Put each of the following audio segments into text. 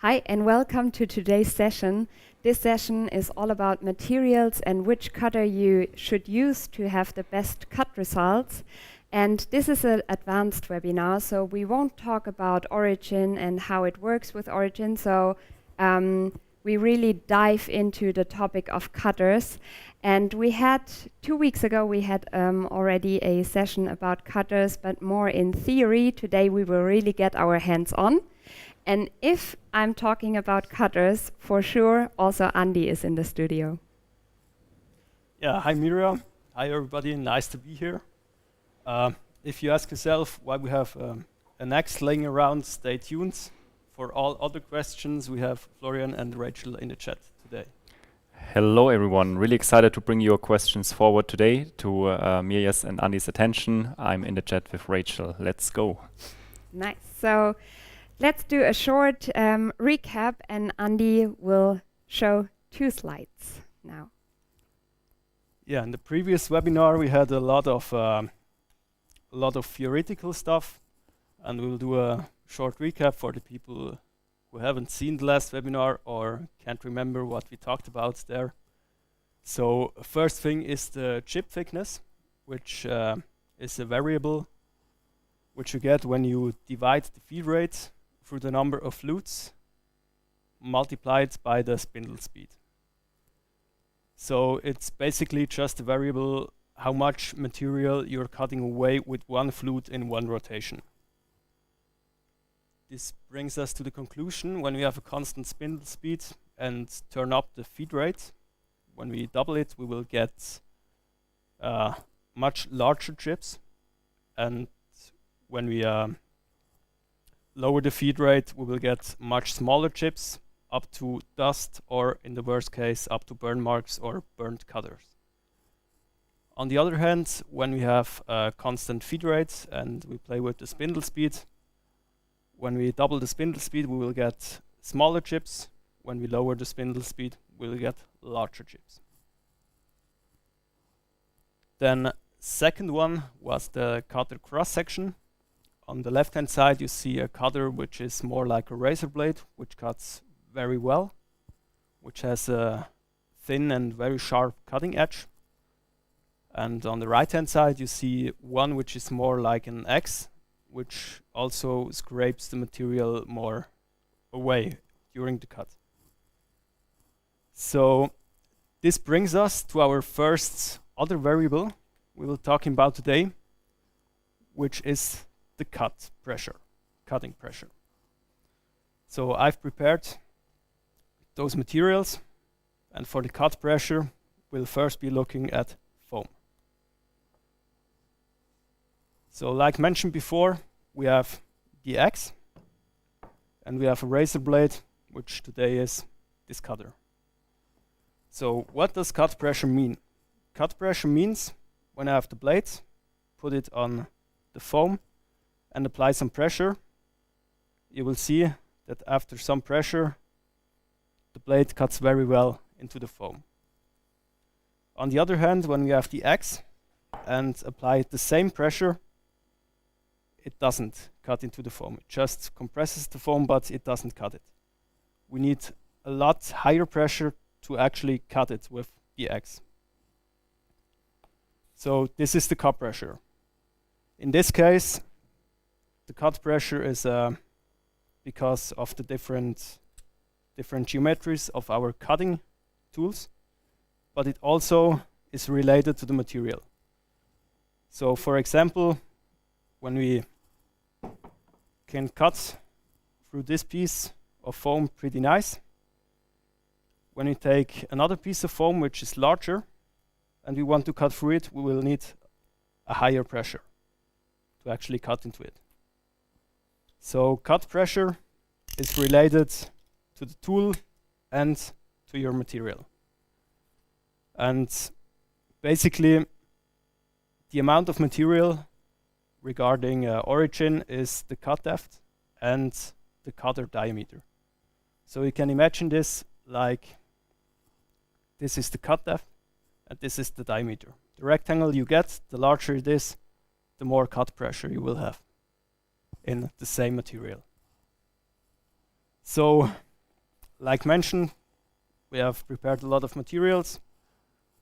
Hi, and welcome to today's session. This session is all about materials and which cutter you should use to have the best cut results. And this is an advanced webinar, so we won't talk about Origin and how it works with Origin. So we really dive into the topic of cutters. And we had, 2 weeks ago, we had already a session about cutters, but more in theory. Today we will really get our hands on. And if I'm talking about cutters, for sure, also Andy is in the studio. Yeah, hi Miriam. Hi everybody, nice to be here. If you ask yourself why we have an axe laying around, stay tuned. For all other questions, we have Florian and Rachel in the chat today. Hello everyone, really excited to bring your questions forward today to Mirja's and Andy's attention. I'm in the chat with Rachel. Let's go. Nice. So let's do a short recap, and Andy will show 2 slides now. Yeah, in the previous webinar we had a lot of theoretical stuff, and we'll do a short recap for the people who haven't seen the last webinar or can't remember what we talked about there. So first thing is the chip thickness, which is a variable which you get when you divide the feed rate through the number of flutes multiplied by the spindle speed. So it's basically just a variable how much material you're cutting away with one flute in one rotation. This brings us to the conclusion: when we have a constant spindle speed and turn up the feed rate, when we double it, we will get much larger chips, and when we lower the feed rate, we will get much smaller chips, up to dust, or in the worst case, up to burn marks or burnt cutters. On the other hand, when we have a constant feed rate and we play with the spindle speed, when we double the spindle speed, we will get smaller chips. When we lower the spindle speed, we will get larger chips. Then second one was the cutter cross-section. On the left-hand side, you see a cutter which is more like a razor blade, which cuts very well, which has a thin and very sharp cutting edge. And on the right-hand side, you see one which is more like an axe, which also scrapes the material more away during the cut. So this brings us to our first other variable we will talk about today, which is the cut pressure, cutting pressure. So I've prepared those materials, and for the cut pressure, we'll first be looking at foam. So like mentioned before, we have the axe, and we have a razor blade, which today is this cutter. So what does cut pressure mean? Cut pressure means when I have the blade, put it on the foam and apply some pressure, you will see that after some pressure, the blade cuts very well into the foam. On the other hand, when we have the axe and apply the same pressure, it doesn't cut into the foam. It just compresses the foam, but it doesn't cut it. We need a lot higher pressure to actually cut it with the axe. So this is the cut pressure. In this case, the cut pressure is because of the different geometries of our cutting tools, but it also is related to the material. So for example, when we can cut through this piece of foam pretty nice, when we take another piece of foam which is larger and we want to cut through it, we will need a higher pressure to actually cut into it. So cut pressure is related to the tool and to your material. And basically, the amount of material regarding origin is the cut depth and the cutter diameter. So you can imagine this like this is the cut depth and this is the diameter. The rectangle you get, the larger it is, the more cut pressure you will have in the same material. So like mentioned, we have prepared a lot of materials.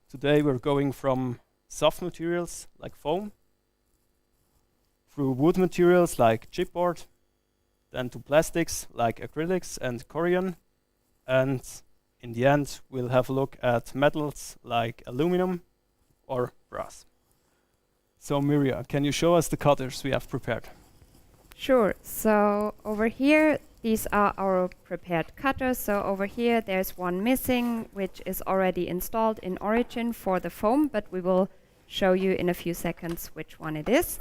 Today we're going from soft materials like foam, through wood materials like chipboard, then to plastics like acrylics and Corian, and in the end we'll have a look at metals like aluminum or brass. So Mirja, can you show us the cutters we have prepared? Sure. So over here, these are our prepared cutters. So over here, there's one missing, which is already installed in Origin for the foam, but we will show you in a few seconds which one it is.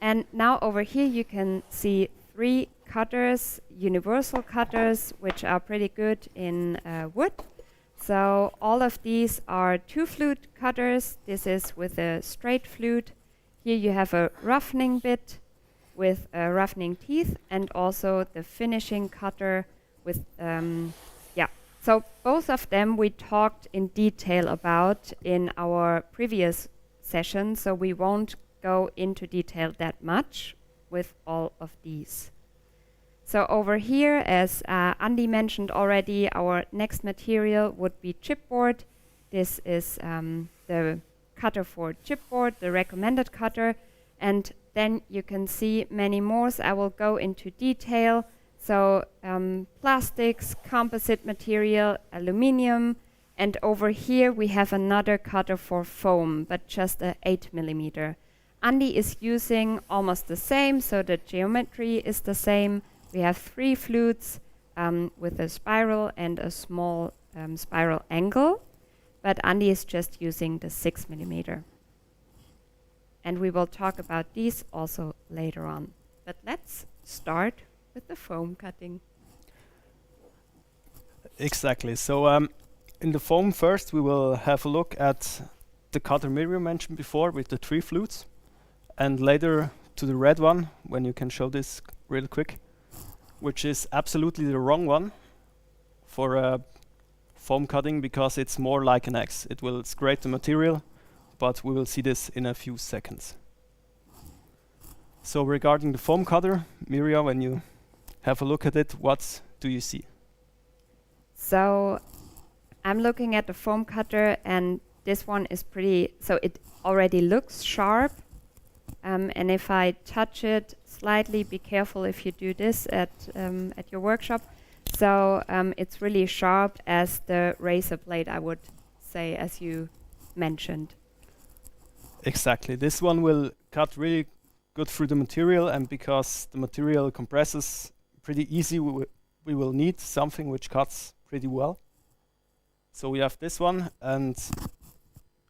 And now over here, you can see 3 cutters, universal cutters, which are pretty good in wood. So all of these are 2-flute cutters. This is with a straight flute. Here you have a roughening bit with roughening teeth, and also the finishing cutter with, So both of them we talked in detail about in our previous session, so we won't go into detail that much with all of these. So over here, as Andy mentioned already, our next material would be chipboard. This is the cutter for chipboard, the recommended cutter, and then you can see many more. So I will go into detail. So plastics, composite material, aluminium, and over here we have another cutter for foam, but just a 8 millimeter. Andy is using almost the same, so the geometry is the same. We have 3 flutes with a spiral and a small spiral angle, but Andy is just using the 6 millimeter. And we will talk about these also later on. But let's start with the foam cutting. Exactly. So in the foam first, we will have a look at the cutter Mirja mentioned before with the 3 flutes, and later to the red one, when you can show this real quick, which is absolutely the wrong one for foam cutting, because it's more like an axe. It will scrape the material, but we will see this in a few seconds. So regarding the foam cutter, Mirja, when you have a look at it, what do you see? So I'm looking at the foam cutter, and this one is pretty, so it already looks sharp. And if I touch it slightly, be careful if you do this at your workshop. So it's really sharp as the razor blade, I would say, as you mentioned. Exactly. This one will cut really good through the material, and because the material compresses pretty easy, we will need something which cuts pretty well. So we have this one, and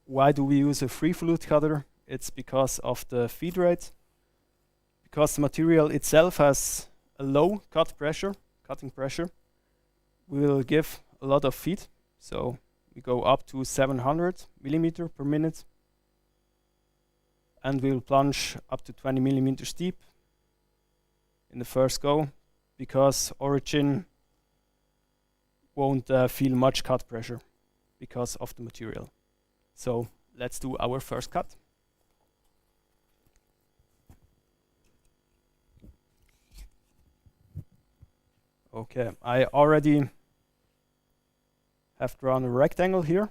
why do we use a 3-flute cutter? It's because of the feed rate. Because the material itself has a low cutting pressure, we will give a lot of feed. So we go up to 700 millimeter per minute, and we will plunge up to 20 millimeters deep in the first go, because Origin won't feel much cut pressure because of the material. So let's do our first cut. Okay, I already have drawn a rectangle here.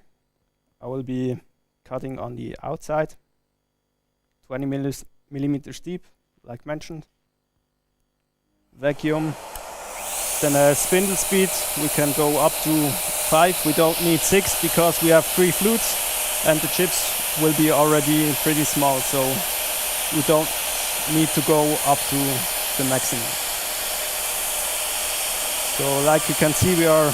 I will be cutting on the outside, 20 millimeters deep, like mentioned. Vacuum. Then spindle speed, we can go up to 5. We don't need 6 because we have 3 flutes, and the chips will be already pretty small, so we don't need to go up to the maximum. So like you can see, we are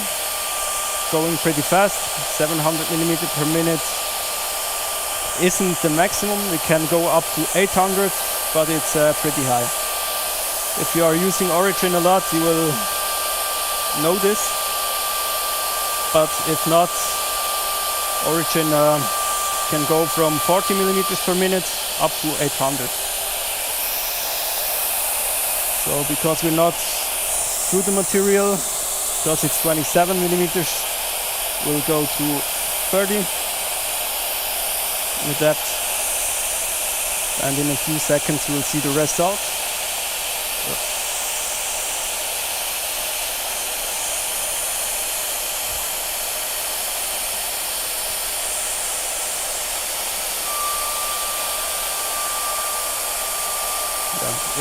going pretty fast. 700 millimeters per minute isn't the maximum. We can go up to 800, but it's pretty high. If you are using Origin a lot, you will know this. But if not, Origin can go from 40 millimeters per minute up to 800. So because we're not through the material, because it's 27 millimeters, we'll go to 30 with that, and in a few seconds we'll see the result.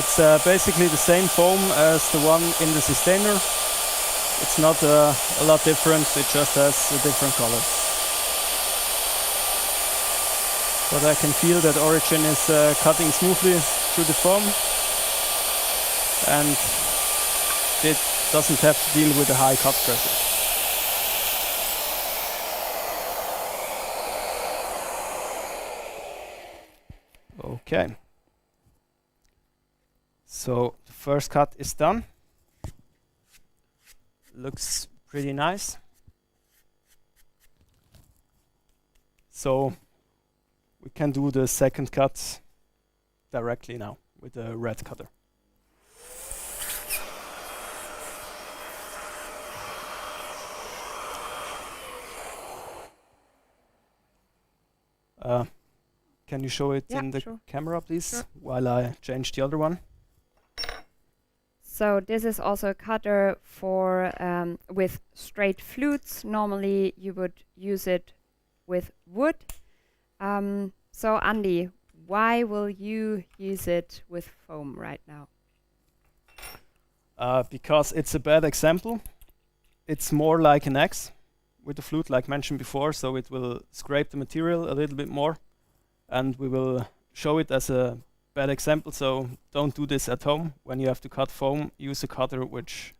It's basically the same foam as the one in the Sustainer. It's not a lot different, it just has a different color. But I can feel that Origin is cutting smoothly through the foam, and it doesn't have to deal with a high cut pressure. Okay. So the first cut is done. Looks pretty nice. So we can do the second cut directly now with the red cutter. Can you show it Yeah, in the sure. camera, please, Sure. while I change the other one? So this is also a cutter for with straight flutes. Normally you would use it with wood. So Andy, why will you use it with foam right now? Because it's a bad example. It's more like an axe with the flute, like mentioned before, so it will scrape the material a little bit more, and we will show it as a bad example. So don't do this at home. When you have to cut foam, use a cutter which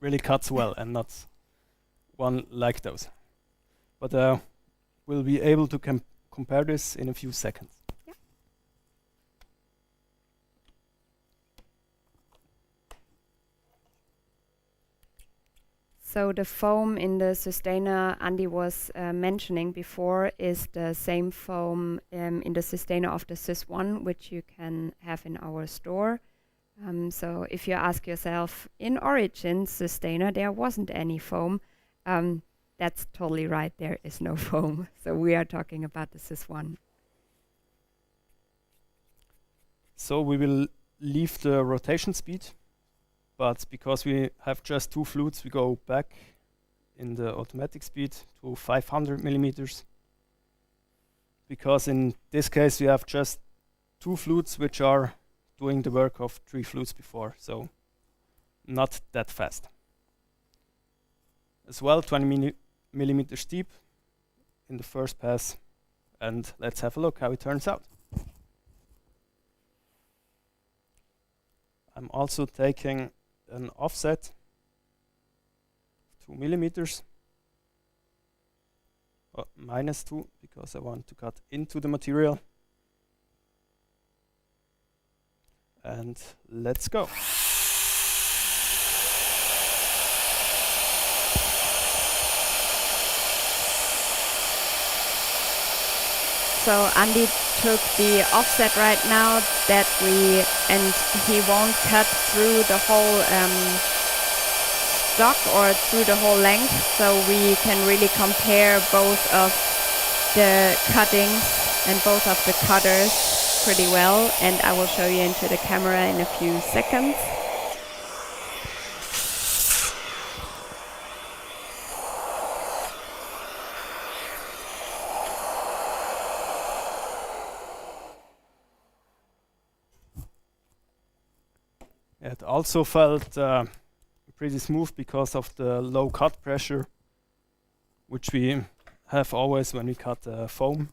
really cuts well and not one like those. But we'll be able to compare this in a few seconds. So the foam in the Sustainer Andy was mentioning before is the same foam in the Sustainer of the Sys1, which you can have in our store. So if you ask yourself, in Origin Sustainer there wasn't any foam, that's totally right, there is no foam. So we are talking about the Sys1. So we will leave the rotation speed, but because we have just two flutes, we go back in the automatic speed to 500 millimeters. Because in this case we have just two flutes which are doing the work of three flutes before, so not that fast. As well, 20 millimeters deep in the first pass, and let's have a look how it turns out. I'm also taking an offset 2 millimeters, -2, because I want to cut into the material. And let's go. So Andy took the offset right now and he won't cut through the whole stock or through the whole length, so we can really compare both of the cuttings and both of the cutters pretty well, and I will show you into the camera in a few seconds. It also felt pretty smooth because of the low cut pressure, which we have always when we cut foam.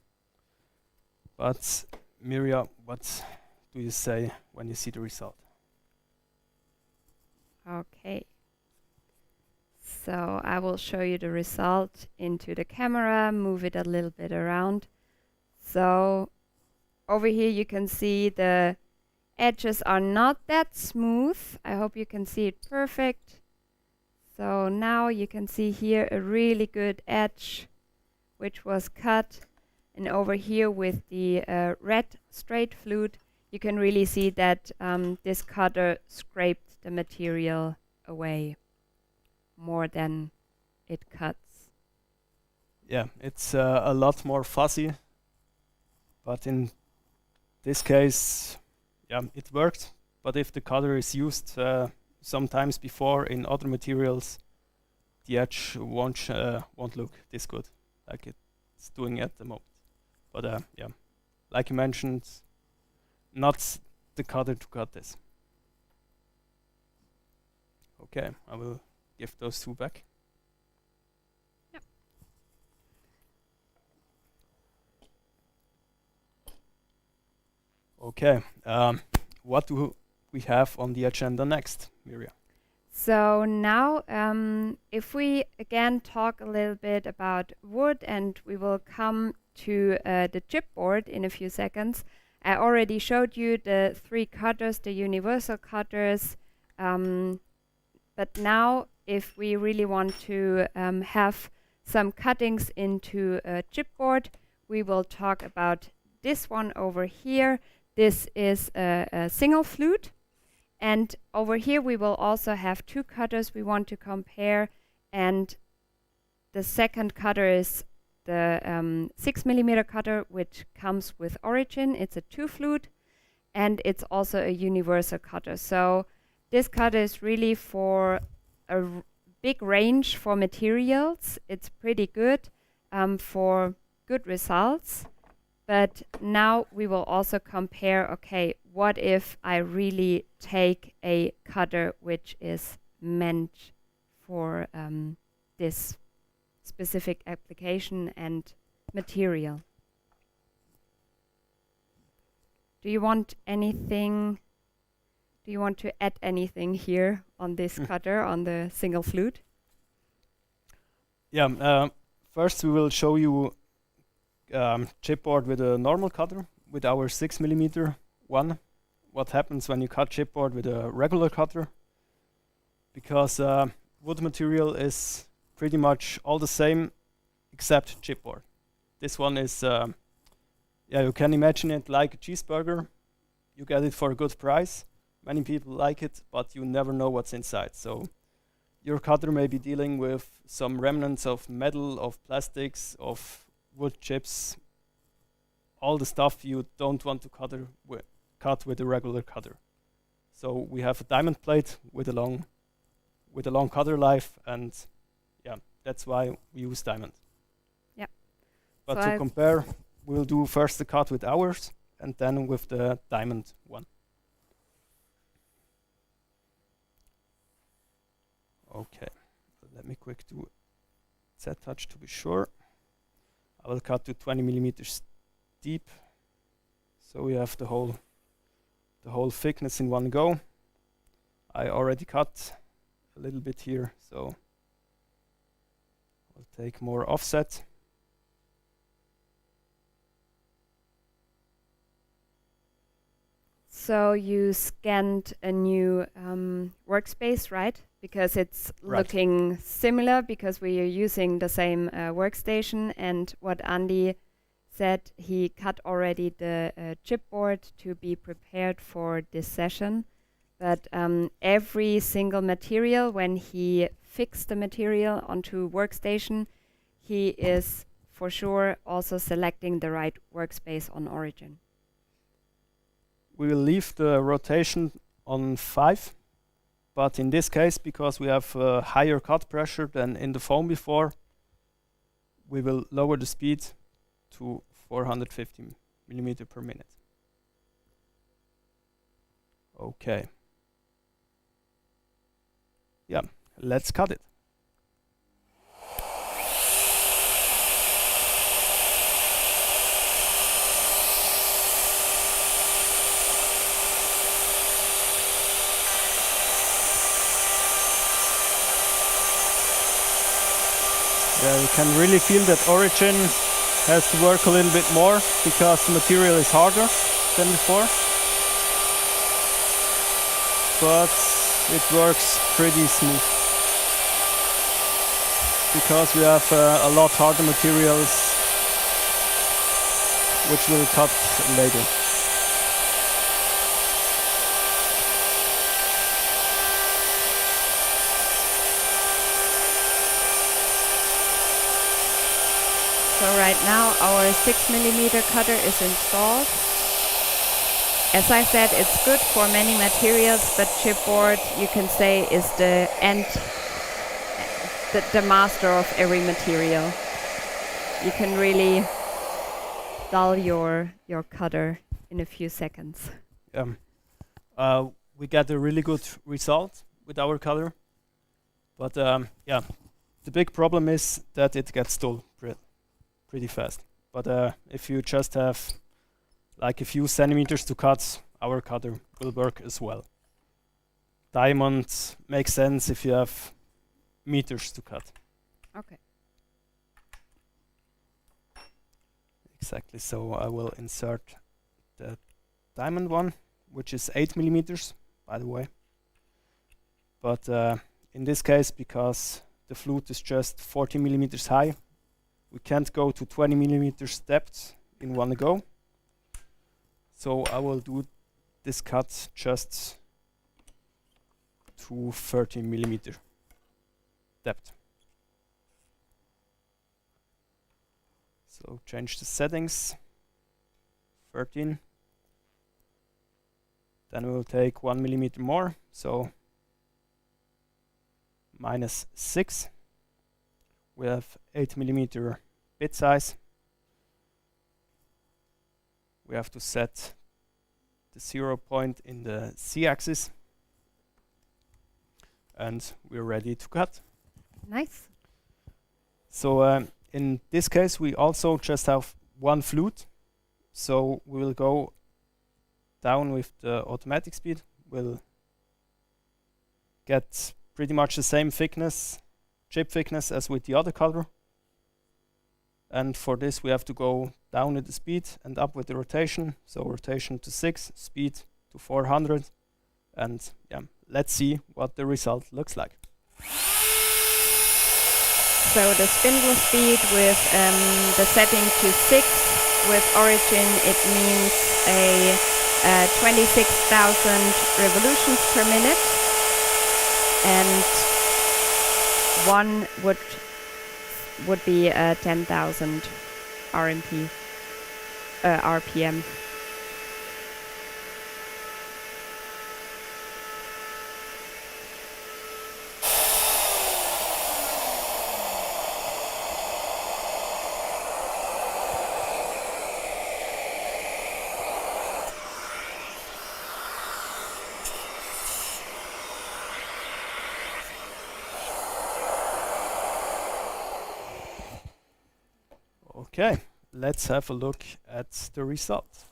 But Mirja, what do you say when you see the result? Okay. So I will show you the result into the camera, move it a little bit around. So over here you can see the edges are not that smooth. I hope you can see it perfect. So now you can see here a really good edge which was cut, and over here with the red straight flute you can really see that this cutter scraped the material away more than it cuts. Yeah, it's a lot more fuzzy, but in this case, yeah, it worked. But if the cutter is used sometimes before in other materials, the edge won't look this good like it's doing at the moment. But yeah, like you mentioned, not the cutter to cut this. Okay, I will give those two back. Yep. Okay, what do we have on the agenda next, Mirja? So now, if we again talk a little bit about wood, and we will come to the chipboard in a few seconds. I already showed you the 3 cutters, the universal cutters, but now if we really want to have some cuttings into a chipboard, we will talk about this one over here. This is a single flute. And over here we will also have 2 cutters we want to compare, and the second cutter is the 6mm cutter, which comes with Origin. It's a 2 flute, and it's also a universal cutter. So this cutter is really for a big range for materials. It's pretty good for good results. But now we will also compare, okay, what if I really take a cutter which is meant for this specific application and material? Do you want anything? Do you want to add anything here on this cutter, on the single flute? Yeah, first we will show you chipboard with a normal cutter, with our 6mm one. What happens when you cut chipboard with a regular cutter? Because wood material is pretty much all the same except chipboard. This one is, yeah, you can imagine it like a cheeseburger. You get it for a good price. Many people like it, but you never know what's inside. So your cutter may be dealing with some remnants of metal, of plastics, of wood chips, all the stuff you don't want to cut with a regular cutter. So we have a diamond plate with a long cutter life, and yeah, that's why we use diamond. Yeah. But So to compare, we'll do first the cut with ours and then with the diamond one. Okay, let me quick do Z-touch to be sure. I will cut to 20mm deep, so we have the whole thickness in one go. I already cut a little bit here, so I'll take more offset. So you scanned a new workspace, right? Because it's Right. looking similar, because we are using the same workstation. And what Andy said, he cut already the chipboard to be prepared for this session. But every single material, when he fixed the material onto workstation, he is for sure also selecting the right workspace on Origin. We will leave the rotation on 5, but in this case, because we have a higher cut pressure than in the foam before, we will lower the speed to 450mm per minute. Okay. Yeah, let's cut it. Yeah, you can really feel that Origin has to work a little bit more because the material is harder than before. But it works pretty smooth because we have a lot harder materials which we'll cut later. So right now our 6mm cutter is installed. As I said, it's good for many materials, but chipboard, you can say, is the end, the master of every material. You can really dull your cutter in a few seconds. we get a really good result with our cutter. But yeah, the big problem is that it gets dull pretty fast. But if you just have like a few centimeters to cut, our cutter will work as well. Diamond makes sense if you have meters to cut. Okay. Exactly, so I will insert the diamond one, which is 8 millimeters, by the way. But in this case, because the flute is just 40 millimeters high, we can't go to 20 millimeters depth in one go. So I will do this cut just to 30 millimeter depth. So change the settings, 13. Then we will take 1 millimeter more, so -6. We have 8 millimeter bit size. We have to set the 0 point in the Z-axis, and we're ready to cut. Nice. So in this case, we also just have one flute, so we will go down with the automatic speed. We'll get pretty much the same thickness, chip thickness as with the other color. And for this we have to go down with the speed and up with the rotation. So rotation to 6, speed to 400. And yeah, let's see what the result looks like. So the spindle speed with the setting to 6 with origin, it means a 26,000 revolutions per minute, and one would be 10,000 RPM. Okay, let's have a look at the result.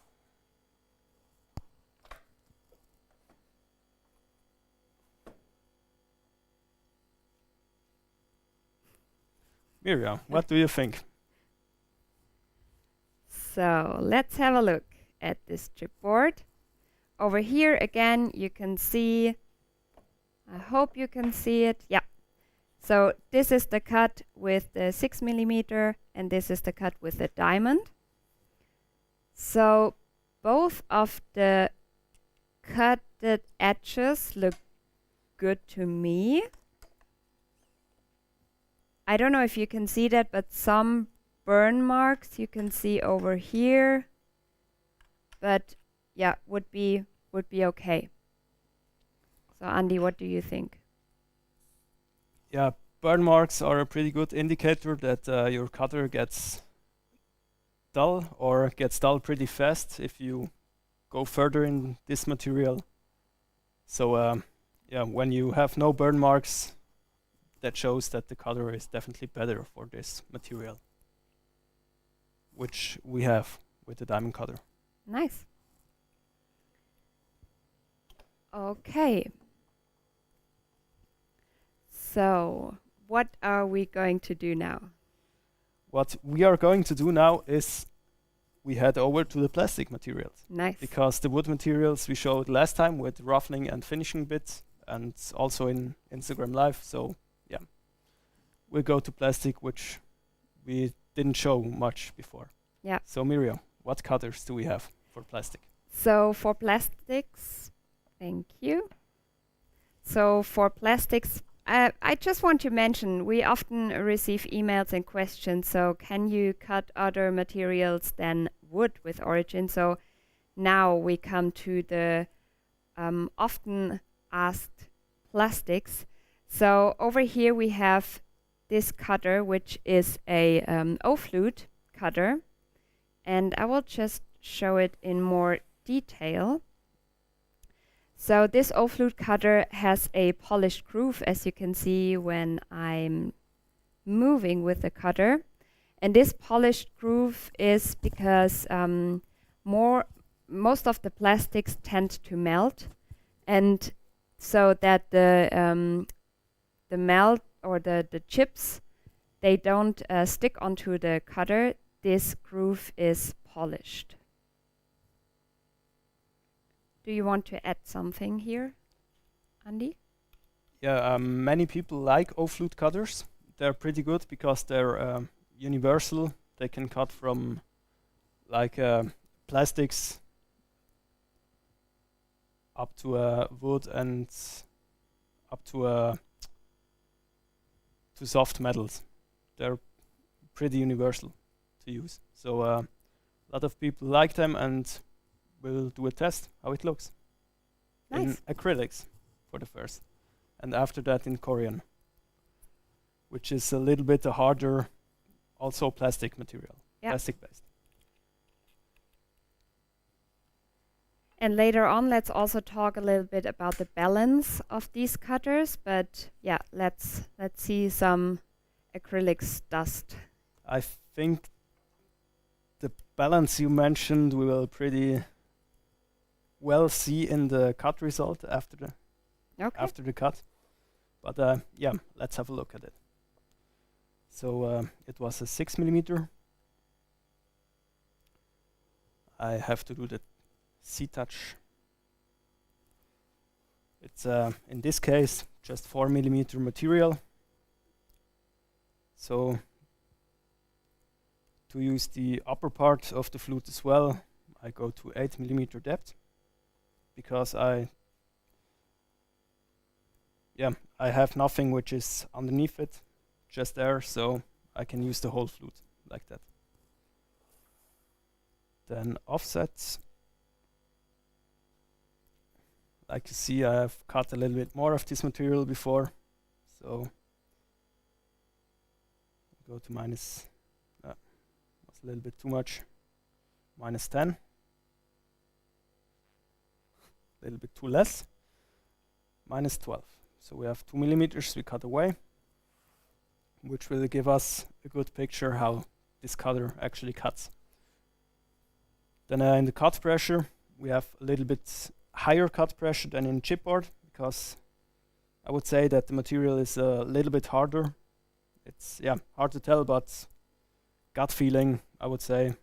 Miriam, what do you think? So let's have a look at this chipboard. Over here again you can see, I hope you can see it, yeah. So this is the cut with the 6 millimeter and this is the cut with the diamond. So both of the cutted edges look good to me. I don't know if you can see that, but some burn marks you can see over here. But yeah, would be okay. So Andy, what do you think? Yeah, burn marks are a pretty good indicator that your cutter gets dull or gets dull pretty fast if you go further in this material. So yeah, when you have no burn marks, that shows that the cutter is definitely better for this material, which we have with the diamond cutter. Nice. Okay. So, what are we going to do now? What we are going to do now is we head over to the plastic materials. Nice. Because the wood materials we showed last time with roughening and finishing bits and also in Instagram Live. So yeah, we'll go to plastic, which we didn't show much before. Yeah. So Miriam, what cutters do we have for plastic? So for plastics, thank you. So for plastics, I just want to mention, we often receive emails and questions, so can you cut other materials than wood with origin? So now we come to the often asked plastics. So over here we have this cutter, which is a O-flute cutter, and I will just show it in more detail. So this O-flute cutter has a polished groove, as you can see when I'm moving with the cutter. And this polished groove is because most of the plastics tend to melt, and so that the melt or the chips, they don't stick onto the cutter. This groove is polished. Do you want to add something here, Andy? Yeah, many people like O-flute cutters. They're pretty good because they're universal. They can cut from like plastics up to wood and up to soft metals. They're pretty universal to use. So a lot of people like them, and we'll do a test how it looks in Nice. acrylics for the first, and after that in Corian, which is a little bit harder, also plastic material, Yeah. plastic based. And later on, let's also talk a little bit about the balance of these cutters. But yeah, let's see some acrylics dust. I think the balance you mentioned we will pretty well see in the cut result after the cut. But yeah, let's have a look at it. So it was a 6mm. I have to do the C-touch. It's in this case just 4mm material. So to use the upper part of the flute as well, I go to 8mm depth, because I have nothing which is underneath it, just there, so I can use the whole flute like that. Then offsets. Like you see, I have cut a little bit more of this material before, so go to minus, was a little bit too much, -10, a little bit too less, -12. So we have 2mm we cut away, which will give us a good picture how this cutter actually cuts. Then in the cut pressure, we have a little bit higher cut pressure than in chipboard, because I would say that the material is a little bit harder. It's hard to tell, but gut feeling, I would say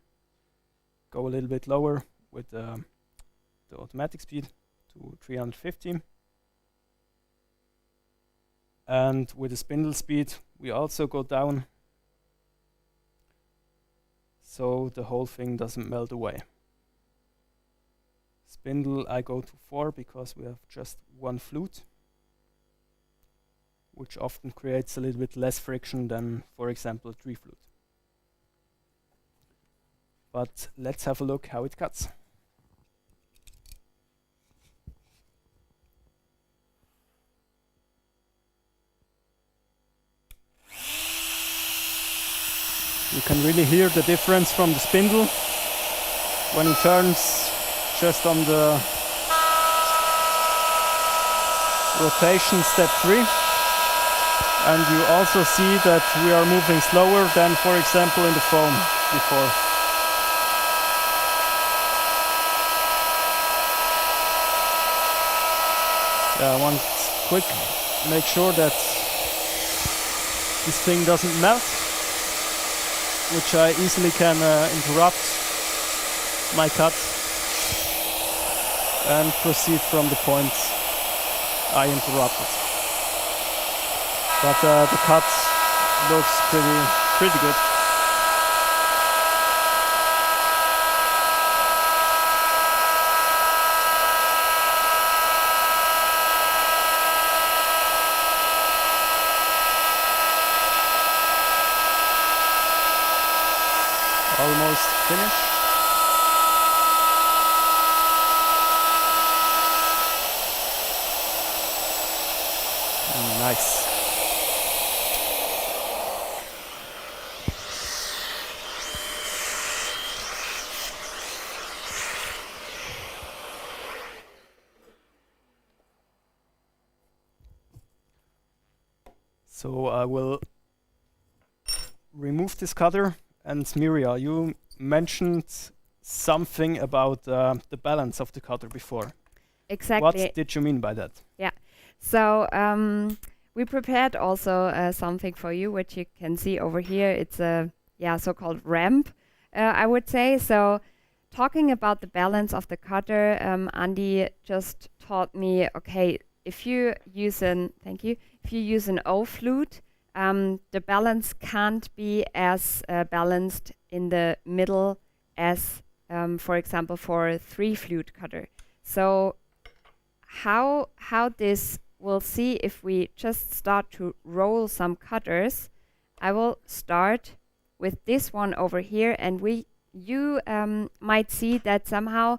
go a little bit lower with the automatic speed to 350. And with the spindle speed, we also go down, so the whole thing doesn't melt away. Spindle, I go to 4 because we have just one flute, which often creates a little bit less friction than, for example, a 3 flute. But let's have a look how it cuts. You can really hear the difference from the spindle when it turns just on the rotation step 3. And you also see that we are moving slower than, for example, in the foam before. Yeah, I want quick make sure that this thing doesn't melt, which I easily can interrupt my cut and proceed from the point I interrupted. But the cut looks pretty good. Almost finished. Nice. So I will remove this cutter. And Mirja, you mentioned something about the balance of the cutter before. Exactly. What did you mean by that? So we prepared also something for you, which you can see over here. It's a so-called ramp, I would say. So talking about the balance of the cutter, Andy just taught me, okay, if you use an O flute, the balance can't be as balanced in the middle as, for example, for a 3-flute cutter. So how this we'll see if we just start to roll some cutters. I will start with this one over here, and you might see that somehow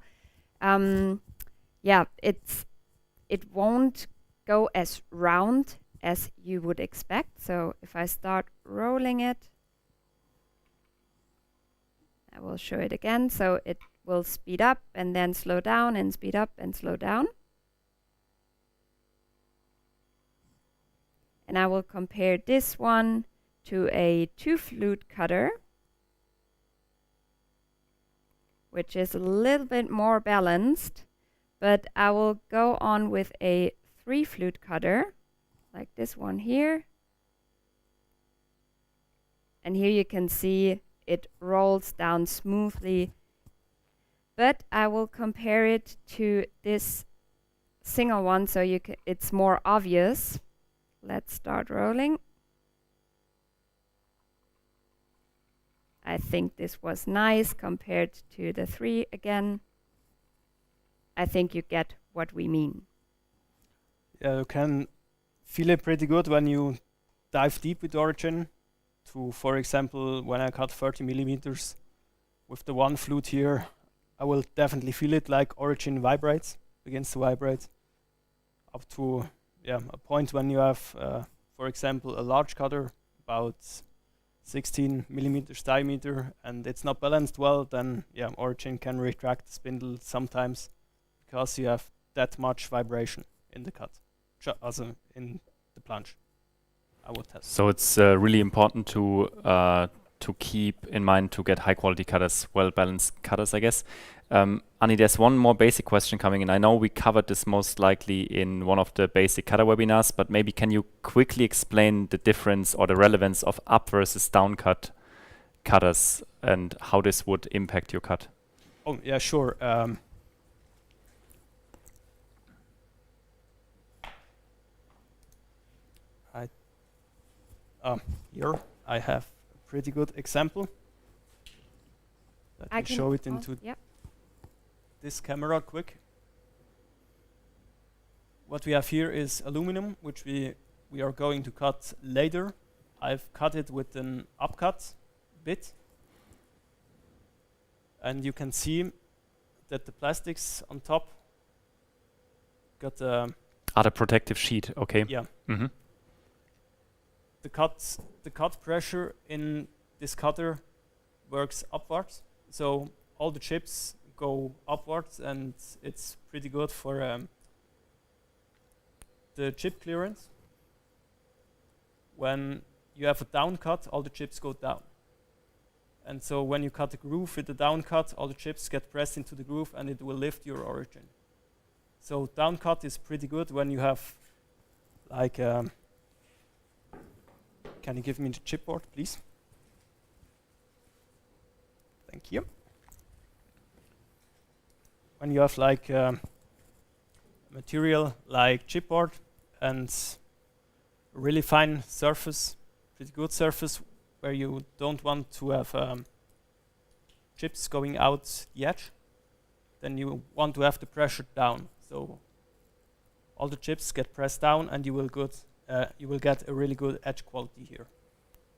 it won't go as round as you would expect. So if I start rolling it, I will show it again. So it will speed up and then slow down and speed up and slow down. And I will compare this one to a 2-flute cutter, which is a little bit more balanced. But I will go on with a 3-flute cutter, like this one here. And here you can see it rolls down smoothly. But I will compare it to this single one so it's more obvious. Let's start rolling. I think this was nice compared to the 3 again. I think you get what we mean. Yeah, you can feel it pretty good when you dive deep with Origin. For example, when I cut 30 millimeters with the 1 flute here, I will definitely feel it like Origin vibrates, begins to vibrate up to a point when you have, for example, a large cutter, about 16 millimeters diameter, and it's not balanced well, then Origin can retract the spindle sometimes because you have that much vibration in the cut, also in the plunge. I would test. So it's really important to keep in mind to get high quality cutters, well balanced cutters, I guess. Anni, there's one more basic question coming in. I know we covered this most likely in one of the basic cutter webinars, but maybe can you quickly explain the difference or the relevance of up versus down cut cutters and how this would impact your cut? Oh, yeah, sure. Here I have a pretty good example. Let me show it into this camera quick. What we have here is aluminum, which we are going to cut later. I've cut it with an upcut bit. And you can see that the plastics on top got the protective sheet, okay. Yeah. Mm-hmm. The cut pressure in this cutter works upwards, so all the chips go upwards, and it's pretty good for the chip clearance. When you have a down cut, all the chips go down, and so when you cut a groove with the down cut, all the chips get pressed into the groove, and it will lift your Origin. So down cut is pretty good when you have like can you give me the chipboard, please? Thank you. When you have like material like chipboard and really fine surface, pretty good surface, where you don't want to have chips going out the edge, then you want to have the pressure down. So all the chips get pressed down, and you will get a really good edge quality here.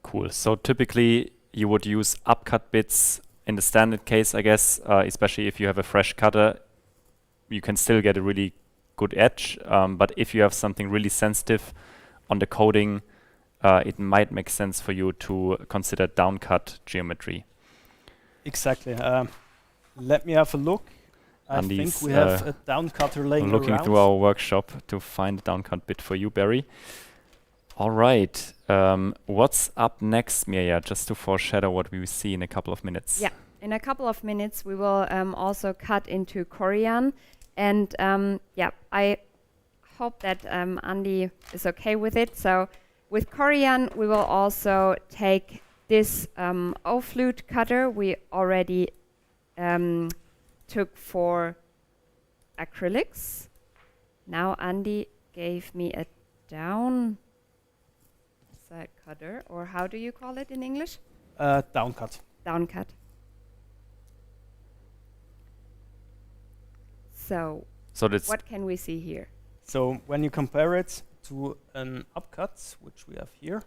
Cool. So typically you would use upcut bits in the standard case, I guess, especially if you have a fresh cutter, you can still get a really good edge. But if you have something really sensitive on the coating, it might make sense for you to consider downcut geometry. Exactly. Let me have a look. I think we have a downcutter laying around. Looking through our workshop to find a downcut bit for you, Barry. All right. What's up next, Mirja? Just to foreshadow what we will see in a couple of minutes. Yeah, in a couple of minutes we will also cut into Corian, and yeah, I hope that Andy is okay with it. So with Corian we will also take this O-flute cutter we already took for acrylics. Now Andy gave me a down side cutter, or how do you call it in English? Down cut. Down cut. So that's what can we see here? So when you compare it to an upcut, which we have here,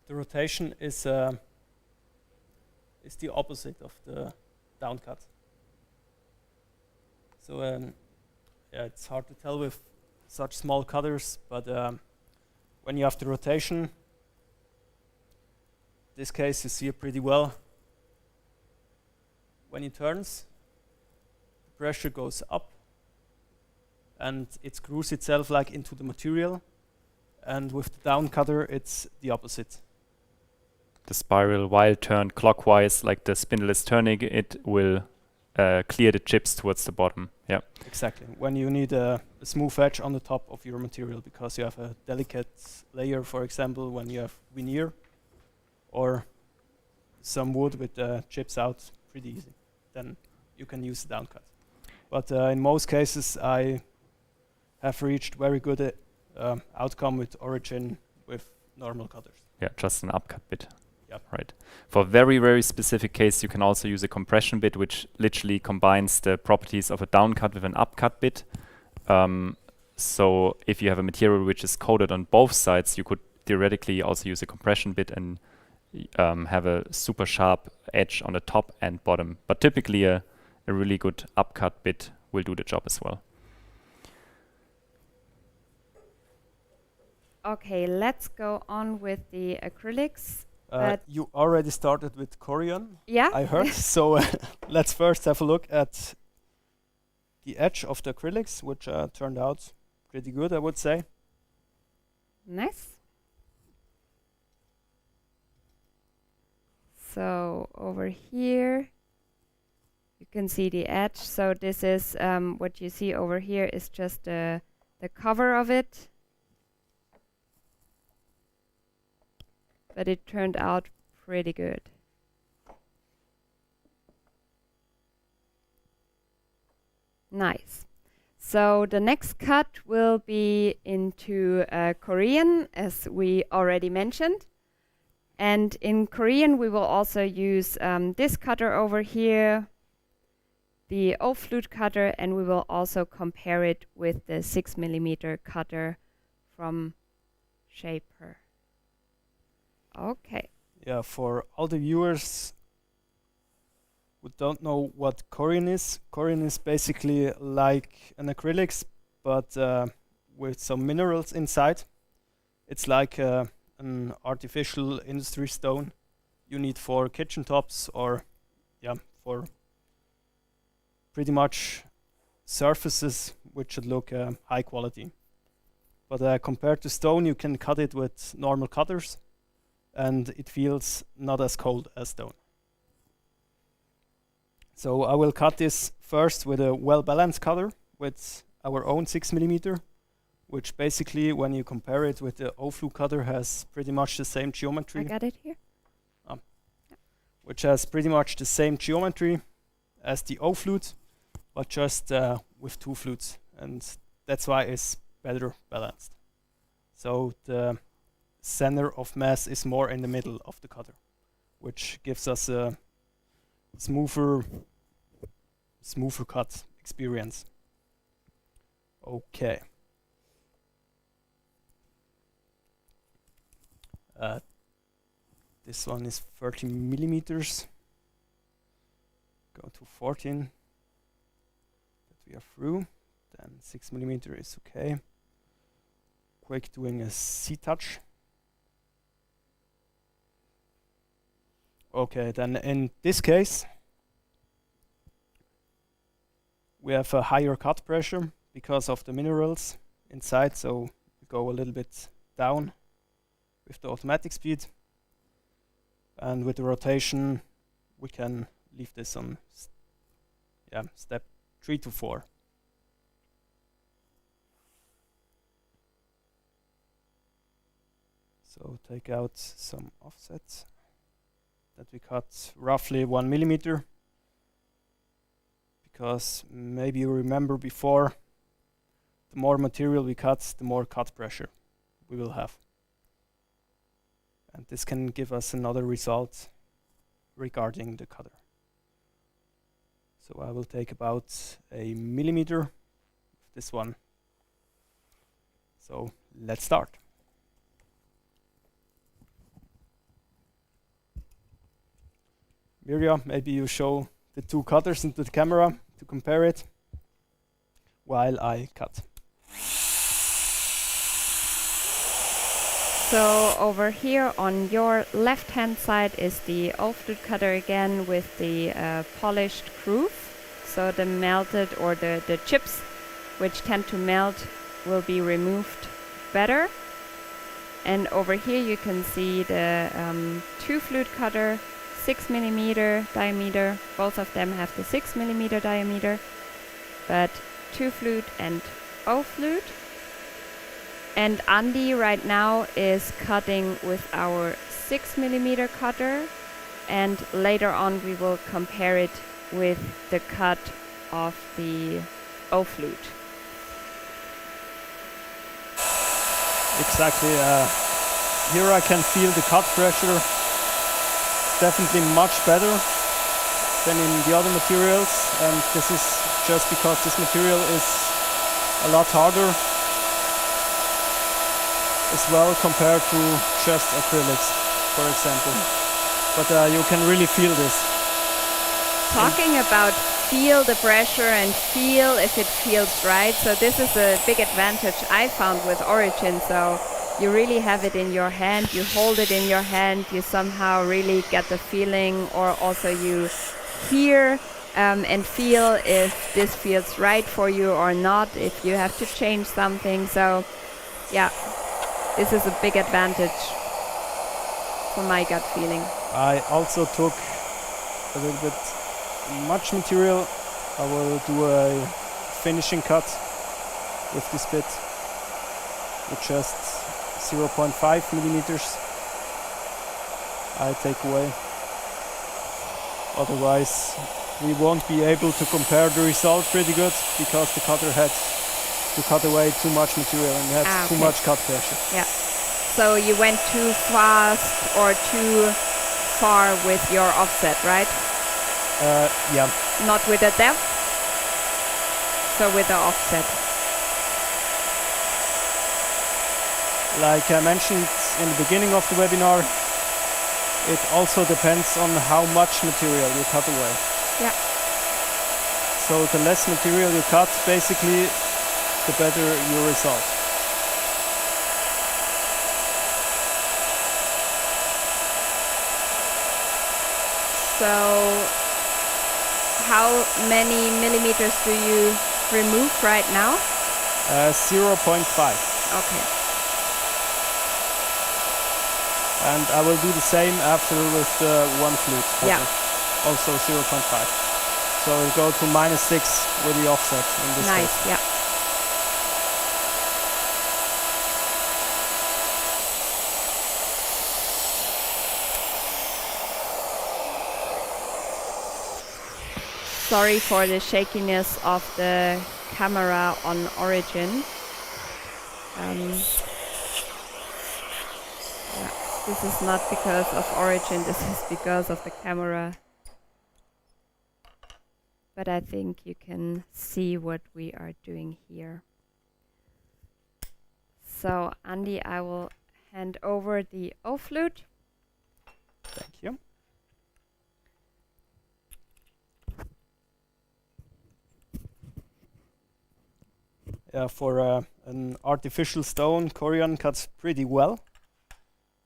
the rotation is the opposite of the down cut. So yeah, it's hard to tell with such small cutters, but when you have the rotation, this case you see it pretty well. When it turns, the pressure goes up and it screws itself like into the material, and with the down cutter it's the opposite. the spiral, while turned clockwise, like the spindle is turning, it will clear the chips towards the bottom. Yeah. Exactly. When you need a smooth edge on the top of your material because you have a delicate layer, for example, when you have veneer or some wood with chips out, pretty easy. Then you can use the down cut. But in most cases, I have reached very good outcome with Origin with normal cutters. Yeah, just an upcut bit. Yep. Right. For very, very specific case, you can also use a compression bit, which literally combines the properties of a downcut with an upcut bit. So if you have a material which is coated on both sides, you could theoretically also use a compression bit and have a super sharp edge on the top and bottom. But typically a really good upcut bit will do the job as well. Okay, let's go on with the acrylics. You already started with Corian, Yeah? I heard. So let's first have a look at the edge of the acrylics, which turned out pretty good, I would say. Nice. So over here, you can see the edge. So this is what you see over here is just the cover of it. But it turned out pretty good. Nice. So the next cut will be into Korean, as we already mentioned. And in Korean, we will also use this cutter over here, the O-flute cutter, and we will also compare it with the 6mm cutter from Shaper. Okay. Yeah, for all the viewers who don't know what Corian is basically like an acrylics, but with some minerals inside. It's like an artificial industry stone you need for kitchen tops or for pretty much surfaces which should look high quality. But compared to stone, you can cut it with normal cutters and it feels not as cold as stone. So I will cut this first with a well-balanced cutter with our own 6mm, which basically, when you compare it with the O-flute cutter, has pretty much the same geometry. I got it here. Which has pretty much the same geometry as the O-flute, but just with two flutes, and that's why it's better balanced. So the center of mass is more in the middle of the cutter, which gives us a smoother cut experience. Okay. This one is 30mm. Go to 14. That we are through. Then 6mm is okay. Quick doing a C-touch. Okay, then in this case, we have a higher cut pressure because of the minerals inside, so we go a little bit down with the automatic speed, and with the rotation we can leave this on step 3 to 4. So take out some offsets that we cut roughly 1 millimeter, because maybe you remember before, the more material we cut, the more cut pressure we will have. And this can give us another result regarding the cutter. So I will take about 1 millimeter with this one. So let's start. Mirja, maybe you show the two cutters into the camera to compare it while I cut. So over here on your left hand side is the O-flute cutter again with the polished groove. So the melted or the chips which tend to melt will be removed better. And over here you can see the two flute cutter, 6 millimeter diameter. Both of them have the 6 millimeter diameter, but two flute and O-flute. And Andy right now is cutting with our 6 millimeter cutter, and later on we will compare it with the cut of the O-flute. Exactly. Here I can feel the cut pressure. Definitely much better than in the other materials, and this is just because this material is a lot harder as well compared to just acrylics, for example. But you can really feel this. Talking about feel the pressure and feel if it feels right. So this is a big advantage I found with Origin. So you really have it in your hand, you hold it in your hand, you somehow really get the feeling, or also you hear and feel if this feels right for you or not, if you have to change something. So yeah, this is a big advantage for my gut feeling. I also took a little bit much material. I will do a finishing cut with this bit with just 0.5 millimeters. I take away. Otherwise we won't be able to compare the result pretty good, because the cutter had to cut away too much material and had too much cut pressure. Yeah. So you went too fast or too far with your offset, right? Yeah. Not with the depth, so with the offset. Like I mentioned in the beginning of the webinar, it also depends on how much material you cut away. Yeah. So the less material you cut, basically, the better your result. So how many millimeters do you remove right now? 0.5. Okay. And I will do the same after with the one flute cutter. Yeah. Also 0.5. So we'll go to -6 with the offset in this Nice, case. yeah. Sorry for the shakiness of the camera on Origin. This is not because of Origin, this is because of the camera. But I think you can see what we are doing here. So Andy, I will hand over the O-flute. Thank you. Yeah, for an artificial stone, Corian cuts pretty well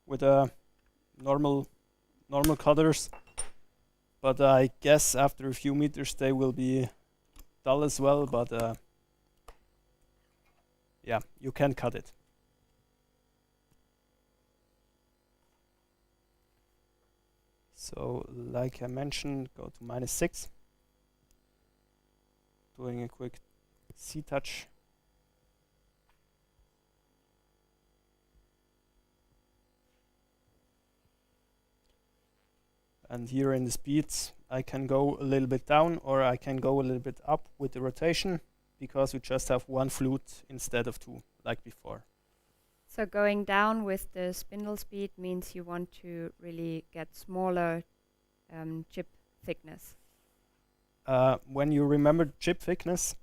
with normal cutters, but I guess after a few meters they will be dull as well. But yeah, you can cut it. So, like I mentioned, go to -6. Doing a quick C-touch. And here in the speeds, I can go a little bit down or I can go a little bit up with the rotation because we just have one flute instead of two, like before. So going down with the spindle speed means you want to really get smaller chip thickness. When you remember chip thickness,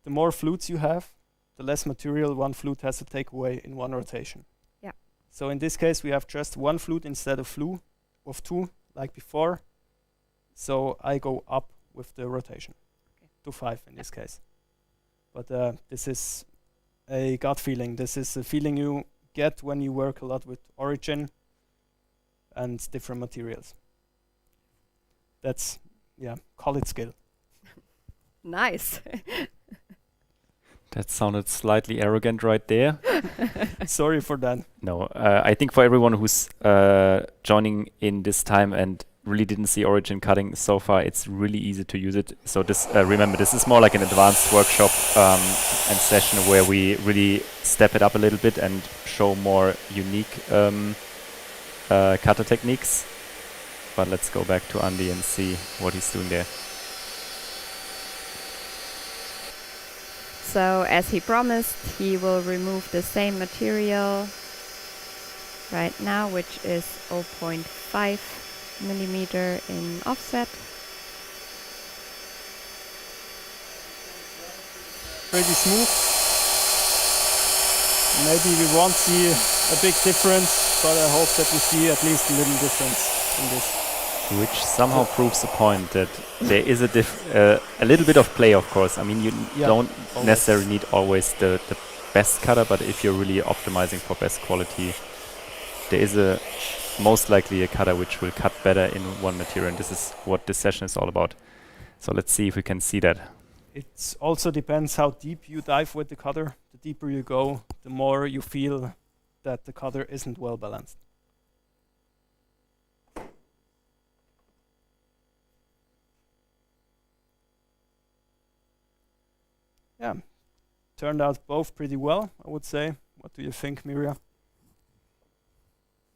the more flutes you have, the less material one flute has to take away in one rotation. Yeah. So in this case, we have just one flute instead of two, like before. So I go up with the rotation to 5 in this case. But this is a gut feeling. This is a feeling you get when you work a lot with origin and different materials. That's, yeah, call it skill. Nice. That sounded slightly arrogant right there. Sorry for that. No, I think for everyone who's joining in this time and really didn't see origin cutting so far, it's really easy to use it. So this, remember, this is more like an advanced workshop and session where we really step it up a little bit and show more unique cutter techniques. But let's go back to Andy and see what he's doing there. So as he promised, he will remove the same material right now, which is 0.5 millimeter in offset. Pretty smooth. Maybe we won't see a big difference, but I hope that we see at least a little difference in this. Which somehow proves the point that there is a little bit of play, of course. I mean, you don't necessarily need always the best cutter, but if you're really optimizing for best quality, there is most likely a cutter which will cut better in one material, and this is what this session is all about. So let's see if we can see that. It also depends how deep you dive with the cutter. The deeper you go, the more you feel that the cutter isn't well balanced. Yeah, turned out both pretty well, I would say. What do you think, Mirja?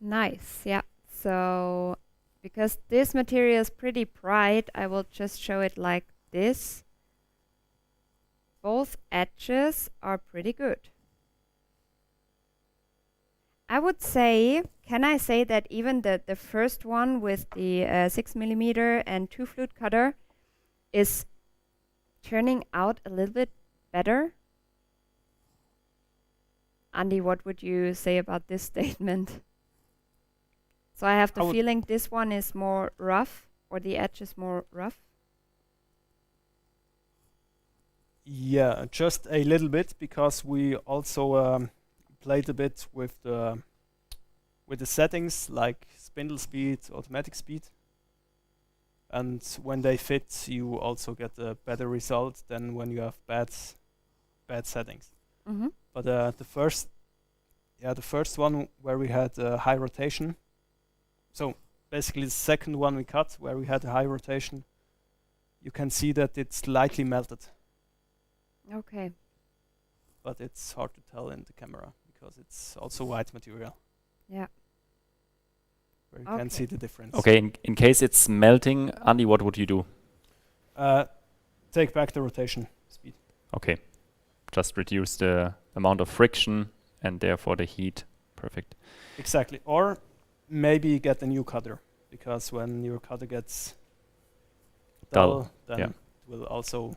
Nice, yeah. So because this material is pretty bright, I will just show it like this. Both edges are pretty good. I would say, can I say that even the first one with the 6 millimeter and 2 flute cutter is turning out a little bit better? Andy, what would you say about this statement? So I have the feeling this one is more rough, or the edge is more rough. Yeah, just a little bit, because we also played a bit with the settings like spindle speed, automatic speed, and when they fit, you also get a better result than when you have bad settings. Mm-hmm. But the first one where we had high rotation, so basically the second one we cut where we had a high rotation, you can see that it's slightly melted. Okay. But it's hard to tell in the camera because it's also white material. Yeah. Where you can see the difference. Okay, in case it's melting, Andy, what would you do? Take back the rotation speed. Okay, just reduce the amount of friction and therefore the heat. Perfect. Exactly. Or maybe get a new cutter, because when your cutter gets dull, then it will also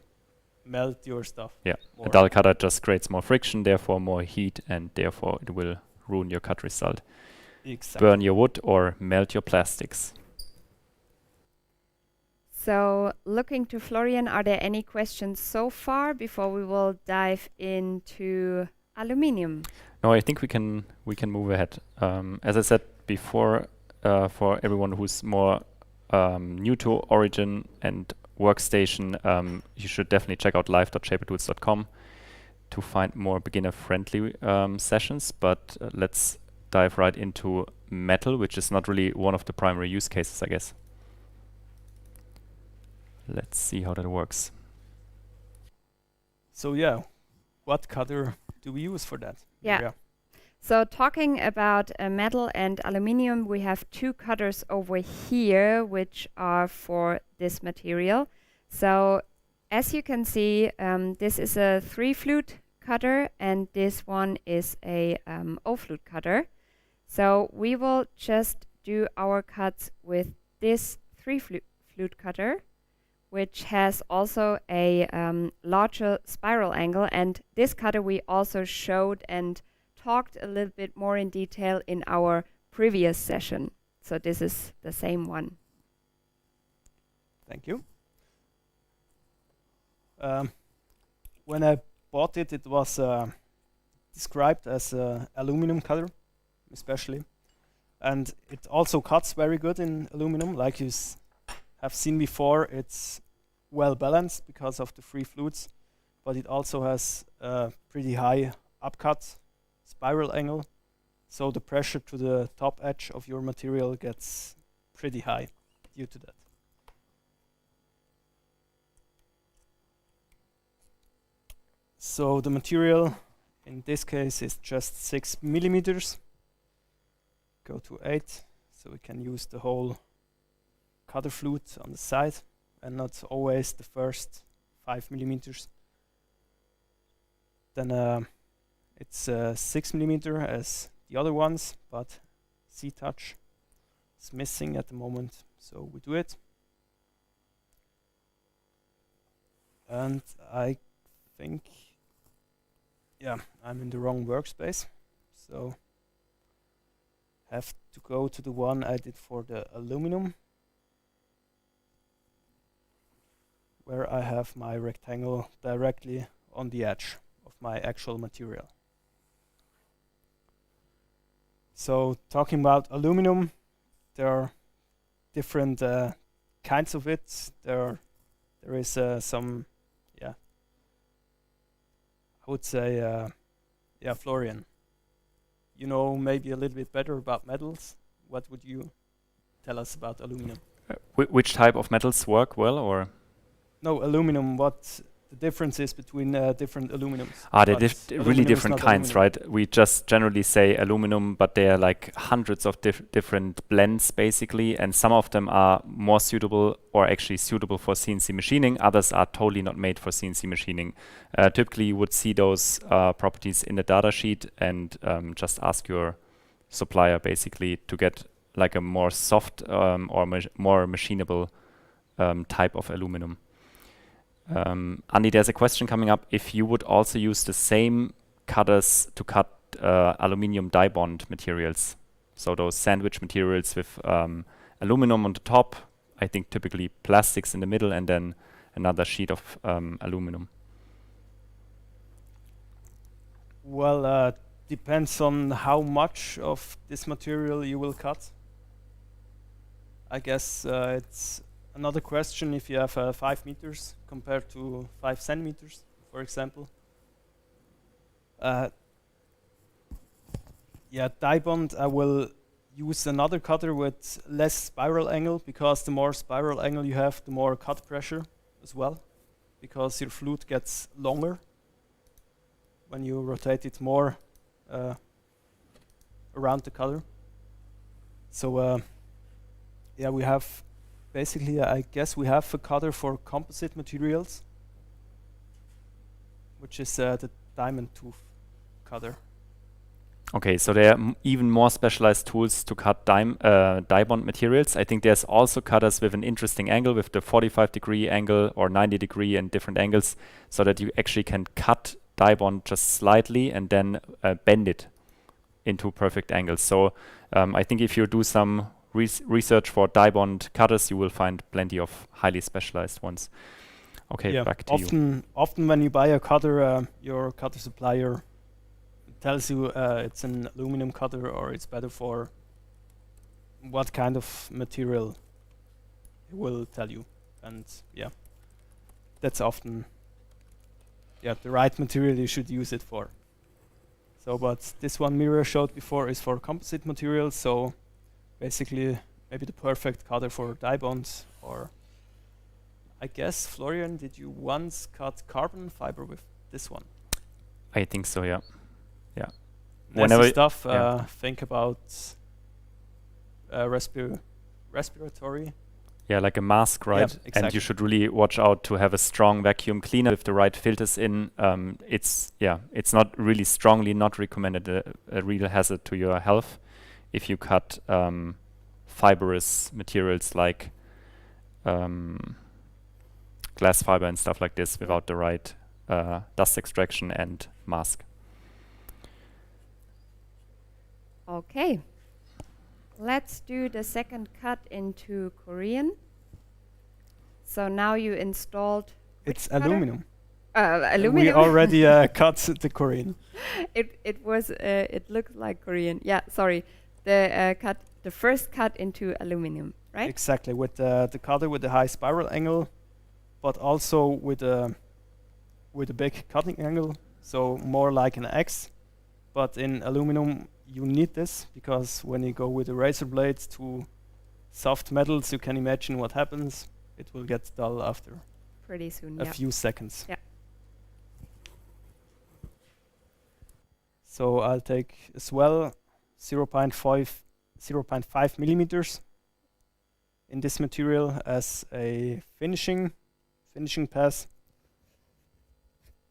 melt your stuff. Yeah, more. a dull cutter just creates more friction, therefore more heat, and therefore it will ruin your cut result. Exactly. Burn your wood or melt your plastics. So looking to Florian, are there any questions so far before we will dive into aluminium? No, I think we can move ahead. As I said before, for everyone who's more new to Origin and Workstation, you should definitely check out live.shapertools.com. to find more beginner-friendly sessions, but let's dive right into metal, which is not really one of the primary use cases, I guess. Let's see how that works. So yeah, what cutter do we use for that? Yeah. So talking about metal and aluminium, we have two cutters over here, which are for this material. So as you can see, this is a 3-flute cutter, and this one is a O-flute cutter. So we will just do our cuts with this 3-flute cutter, which has also a larger spiral angle. And this cutter we also showed and talked a little bit more in detail in our previous session. So this is the same one. Thank you. When I bought it, it was described as an aluminum cutter, especially. And it also cuts very good in aluminum. Like you have seen before, it's well balanced because of the 3 flutes, but it also has a pretty high upcut spiral angle, so the pressure to the top edge of your material gets pretty high due to that. So the material in this case is just 6 millimeters. Go to 8, so we can use the whole cutter flute on the side and not always the first 5 millimeters. Then it's 6 millimeter as the other ones, but C-touch is missing at the moment, so we do it. And I think, yeah, I'm in the wrong workspace, so have to go to the one I did for the aluminum, where I have my rectangle directly on the edge of my actual material. So talking about aluminum, there are different kinds of it. There is some, yeah, I would say, yeah, Florian, you know maybe a little bit better about metals. What would you tell us about aluminum? Which type of metals work well, or? No, aluminum, what the difference is between different aluminums. They're really aluminum different kinds, aluminum. right? We just generally say aluminum, but there are like hundreds of different blends basically, and some of them are more suitable or actually suitable for CNC machining. Others are totally not made for CNC machining. Typically, you would see those properties in the data sheet and just ask your supplier basically to get like a more soft or more machinable type of aluminum. Andy, there's a question coming up. If you would also use the same cutters to cut aluminium die bond materials, so those sandwich materials with aluminum on the top, I think typically plastics in the middle, and then another sheet of aluminum. Well, depends on how much of this material you will cut. I guess it's another question if you have 5 meters compared to 5 centimeters, for example. Yeah, die bond, I will use another cutter with less spiral angle, because the more spiral angle you have, the more cut pressure as well, because your flute gets longer when you rotate it more around the cutter. So yeah, we have basically, I guess we have a cutter for composite materials, which is the diamond tooth cutter. Okay, so there are even more specialized tools to cut die bond materials. I think there's also cutters with an interesting angle, with the 45-degree angle or 90-degree and different angles, so that you actually can cut die bond just slightly and then bend it into perfect angles. So I think if you do some research for die bond cutters, you will find plenty of highly specialized ones. Okay, Yeah, back to you. often when you buy a cutter, your cutter supplier tells you it's an aluminum cutter, or it's better for what kind of material it will tell you. And yeah, that's often the right material you should use it for. So, but this one Mira showed before is for composite materials, so basically maybe the perfect cutter for die bonds. Or I guess, Florian, did you once cut carbon fiber with this one? I think so, yeah. Nasty Whenever- stuff, yeah. think about respiratory. Yeah, like a mask, right? And exactly. you should really watch out to have a strong vacuum cleaner with the right filters in. It's not really strongly not recommended, a real hazard to your health if you cut fibrous materials like glass fiber and stuff like this without the right dust extraction and mask. Okay. Let's do the second cut into Korean. So now you installed It's cutter? aluminum. We Aluminum. already cut the Korean. It looked like Korean. Yeah, sorry. The first cut into aluminum, right? Exactly, with the cutter with the high spiral angle, but also with a big cutting angle, so more like an X. But in aluminum, you need this because when you go with a razor blade to soft metals, you can imagine what happens. It will get dull after Pretty soon, a yeah. few seconds. Yeah. So I'll take as well 0.5 millimeters in this material as a finishing pass.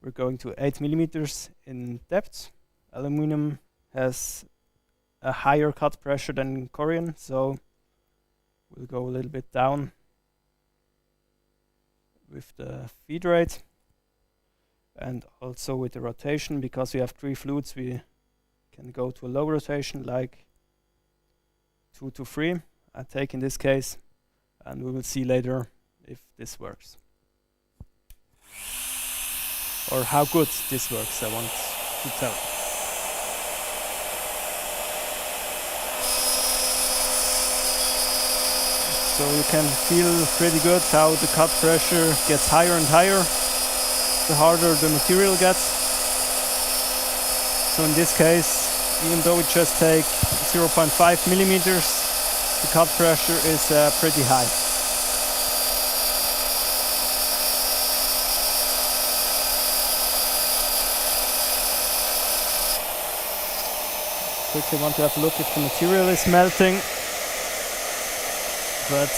We're going to 8 millimeters in depth. Aluminum has a higher cut pressure than Korean, so we'll go a little bit down with the feed rate and also with the rotation. Because we have 3 flutes, we can go to a low rotation like 2 to 3 I take in this case, and we will see later if this works or how good this works. I want to tell. So you can feel pretty good how the cut pressure gets higher and higher the harder the material gets. So in this case, even though we just take 0.5 millimeters, the cut pressure is pretty high. Quickly want to have a look if the material is melting, but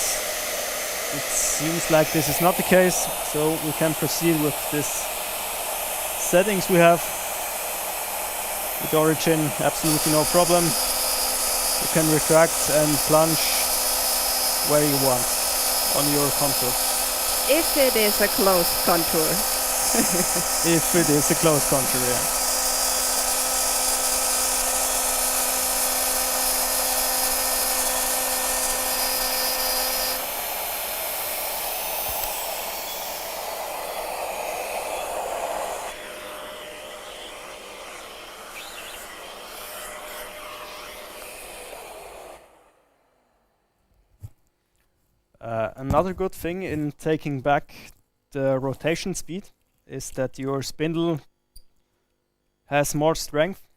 it seems like this is not the case, so we can proceed with this settings we have. With origin, absolutely no problem. You can retract and plunge where you want on your contour. If it is a closed contour. If it is a closed contour, yeah. Another good thing in taking back the rotation speed is that your spindle has more strength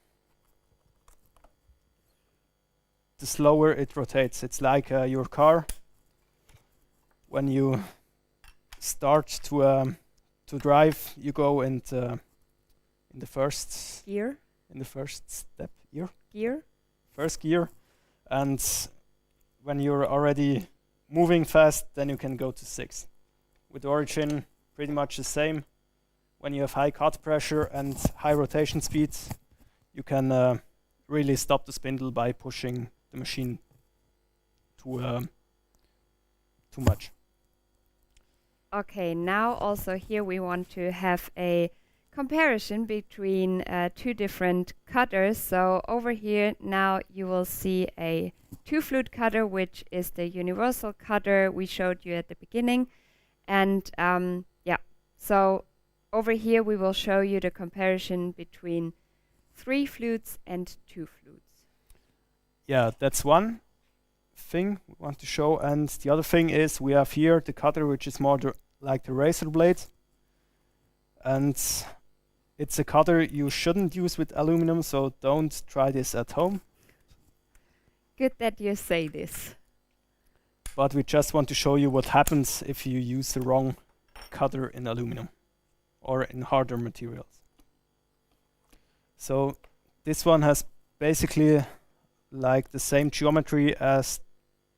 the slower it rotates. It's like your car. When you start to drive, you go in the first Gear. step, Gear. first gear, and when you're already moving fast, then you can go to 6. With origin, pretty much the same. When you have high cut pressure and high rotation speed, you can really stop the spindle by pushing the machine too much. Okay, now also here we want to have a comparison between 2 different cutters. So over here now you will see a 2-flute cutter, which is the universal cutter we showed you at the beginning. And so over here we will show you the comparison between 3 flutes and 2 flutes. Yeah, that's one thing we want to show. And the other thing is we have here the cutter, which is more like the razor blade. And it's a cutter you shouldn't use with aluminum, so don't try this at home. Good that you say this. But we just want to show you what happens if you use the wrong cutter in aluminum or in harder materials. So this one has basically like the same geometry as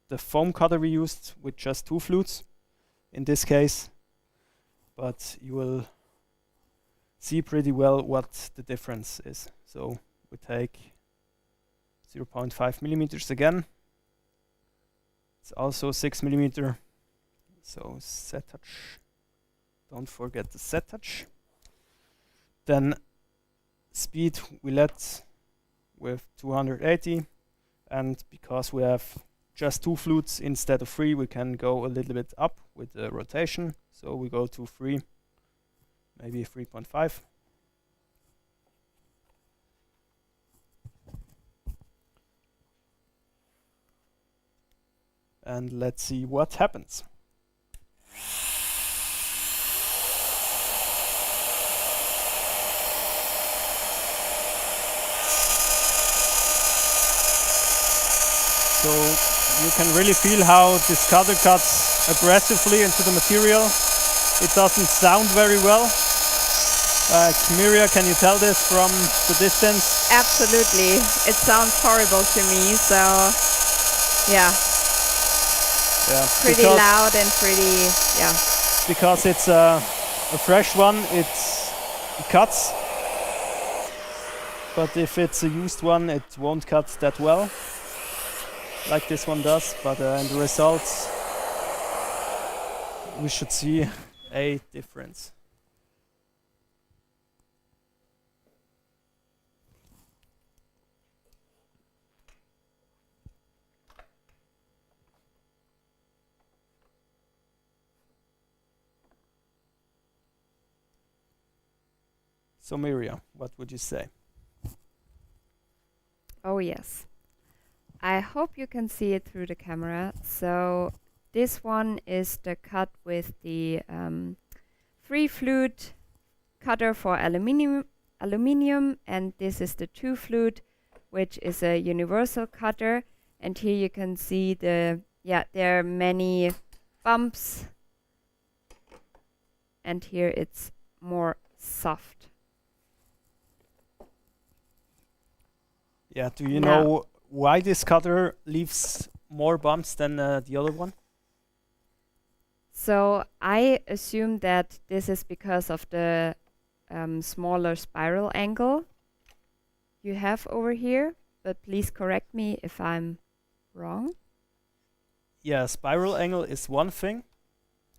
the foam cutter we used with just 2 flutes in this case, but you will see pretty well what the difference is. So we take 0.5 millimeters again. It's also 6 millimeter. So set touch. Don't forget the set touch. Then speed we let with 280, and because we have just 2 flutes instead of 3, we can go a little bit up with the rotation. So we go to 3, maybe 3.5. And let's see what happens. So you can really feel how this cutter cuts aggressively into the material. It doesn't sound very well. Miria, can you tell this from the distance? Absolutely. It sounds horrible to me, so yeah, Yeah, pretty loud and pretty, yeah. because it's a fresh one, it cuts. But if it's a used one, it won't cut that well, like this one does. But in the results, we should see a difference. So Miria, what would you say? Oh yes. I hope you can see it through the camera. So this one is the cut with the 3 flute cutter for aluminium, and this is the 2 flute, which is a universal cutter. And here you can see there are many bumps, and here it's more soft. Yeah, do you Now- know why this cutter leaves more bumps than the other one? So I assume that this is because of the smaller spiral angle you have over here, but please correct me if I'm wrong. Yeah, spiral angle is one thing,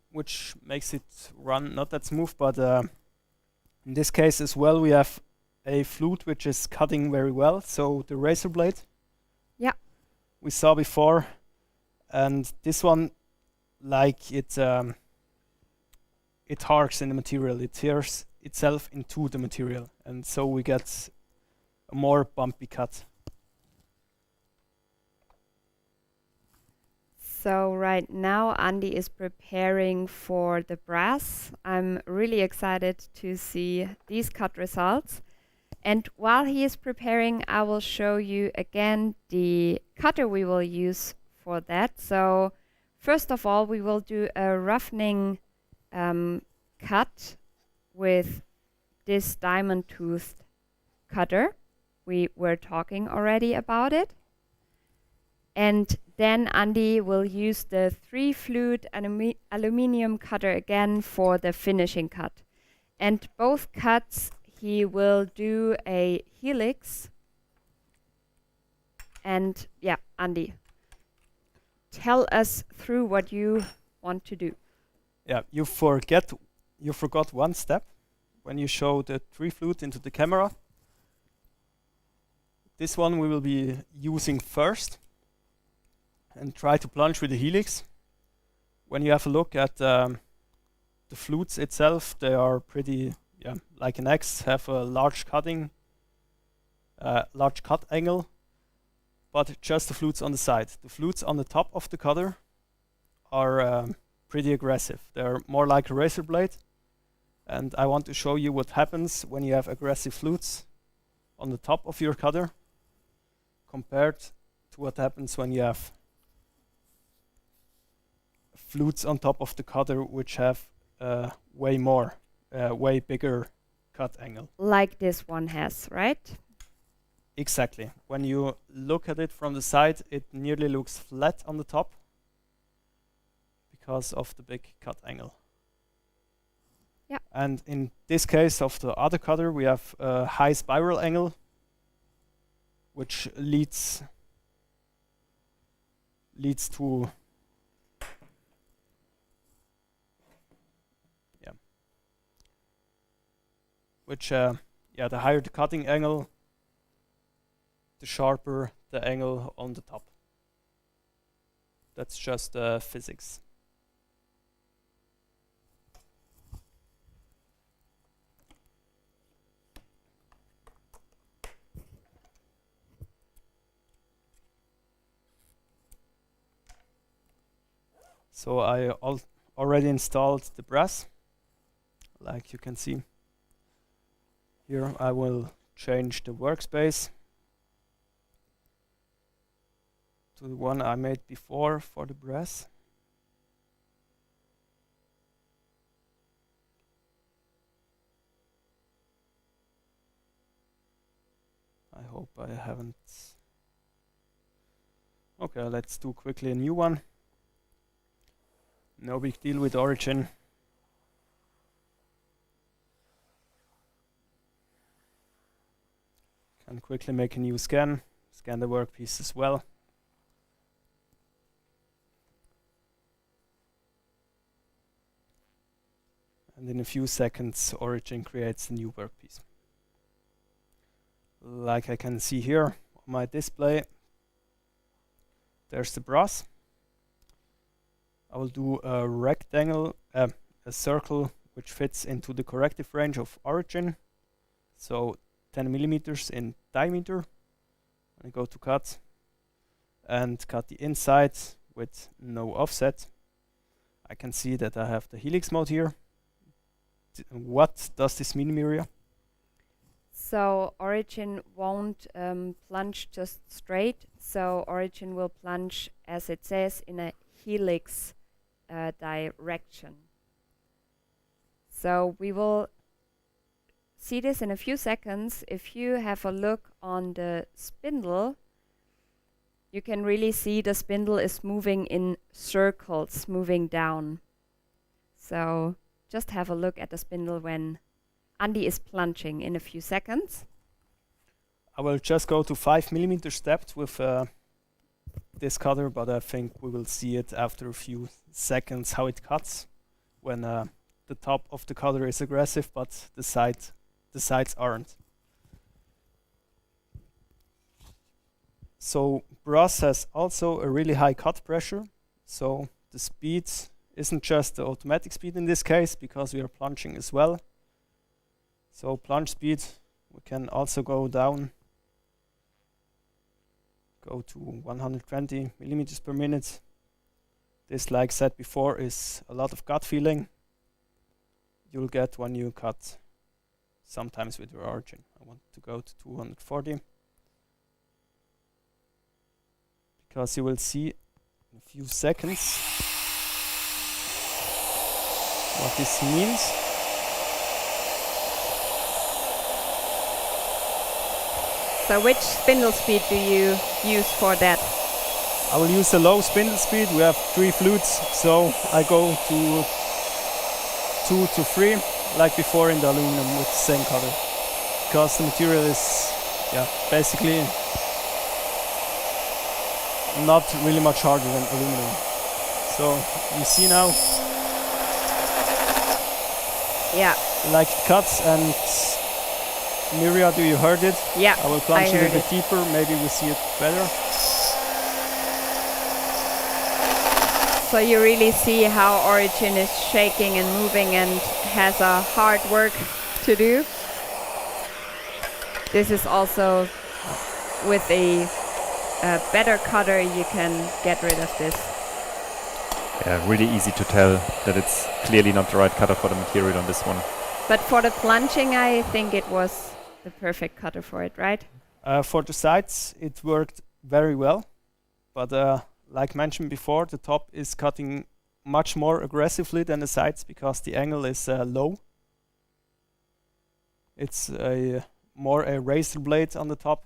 which makes it run not that smooth, but in this case as well, we have a flute which is cutting very well, so the razor blade we saw before, and this one, like it harks in the material, it tears itself into the material, and so we get a more bumpy cut. So right now Andy is preparing for the brass. I'm really excited to see these cut results. And while he is preparing, I will show you again the cutter we will use for that. So first of all, we will do a roughening cut with this diamond-toothed cutter. We were talking already about it. And then Andy will use the 3 flute aluminium cutter again for the finishing cut. And both cuts he will do a helix. And yeah, Andy, tell us through what you want to do. Yeah, you forgot one step when you show the 3 flute into the camera. This one we will be using first, and try to plunge with the helix. When you have a look at the flutes itself, they are pretty, like an X, have a large cut angle, but just the flutes on the side. The flutes on the top of the cutter are pretty aggressive. They're more like a razor blade, And I want to show you what happens when you have aggressive flutes on the top of your cutter compared to what happens when you have flutes on top of the cutter which have way bigger cut angle. Like this one has, right? Exactly. When you look at it from the side, it nearly looks flat on the top because of the big cut angle. Yeah. And in this case of the other cutter, we have a high spiral angle, which leads to the higher the cutting angle, the sharper the angle on the top. That's just physics. So I already installed the brass, like you can see. Here I will change the workspace to the one I made before for the brass. I hope I haven't. Okay, let's do quickly a new one. No big deal with Origin. Can quickly make a new scan the workpiece as well. And in a few seconds, Origin creates a new workpiece. Like I can see here on my display, there's the brass. I will do a rectangle, a circle which fits into the corrective range of Origin. So 10 millimeters in diameter. I go to cut and cut the inside with no offset. I can see that I have the helix mode here. What does this mean, Mirja? So Origin won't plunge just straight. So Origin will plunge, as it says, in a helix direction. So we will see this in a few seconds. If you have a look on the spindle, you can really see the spindle is moving in circles, moving down. So just have a look at the spindle when Andy is plunging in a few seconds. I will just go to 5 millimeters depth with this cutter, but I think we will see it after a few seconds how it cuts when the top of the cutter is aggressive, but the sides aren't. So brass has also a really high cut pressure, so the speed isn't just the automatic speed in this case, because we are plunging as well. So plunge speed, we can also go down, go to 120 millimeters per minute. This, like said before, is a lot of gut feeling you'll get when you cut sometimes with your Origin. I want to go to 240, because you will see in a few seconds what this means. So which spindle speed do you use for that? I will use a low spindle speed. We have 3 flutes, so I go to 2 to 3, like before in the aluminum with the same cutter, because the material is basically not really much harder than aluminum. So you see now, like it cuts, and Mirja, do you heard it? Yeah, I will plunge I it a heard bit it. deeper, maybe we see it better. So you really see how Origin is shaking and moving and has a hard work to do. This is also with a better cutter you can get rid of this. Yeah, really easy to tell that it's clearly not the right cutter for the material on this one. But for the plunging, I think it was the perfect cutter for it, right? For the sides, it worked very well, but like mentioned before, the top is cutting much more aggressively than the sides because the angle is low. It's more a razor blade on the top,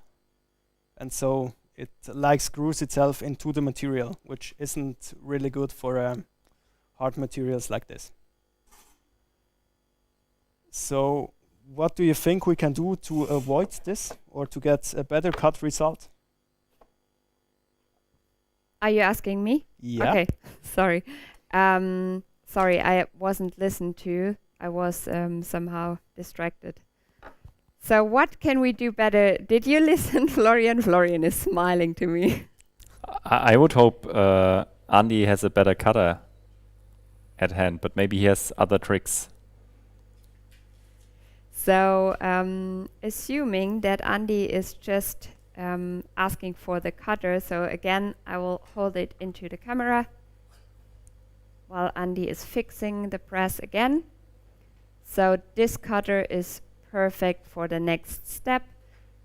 and so it like screws itself into the material, which isn't really good for hard materials like this. So what do you think we can do to avoid this or to get a better cut result? Are you asking me? Yeah. Okay, sorry. Sorry, I wasn't listened to. I was somehow distracted. So what can we do better? Did you listen, Florian? Florian is smiling to me. I would hope Andy has a better cutter at hand, but maybe he has other tricks. So assuming that Andy is just asking for the cutter, so again, I will hold it into the camera while Andy is fixing the press again. So this cutter is perfect for the next step.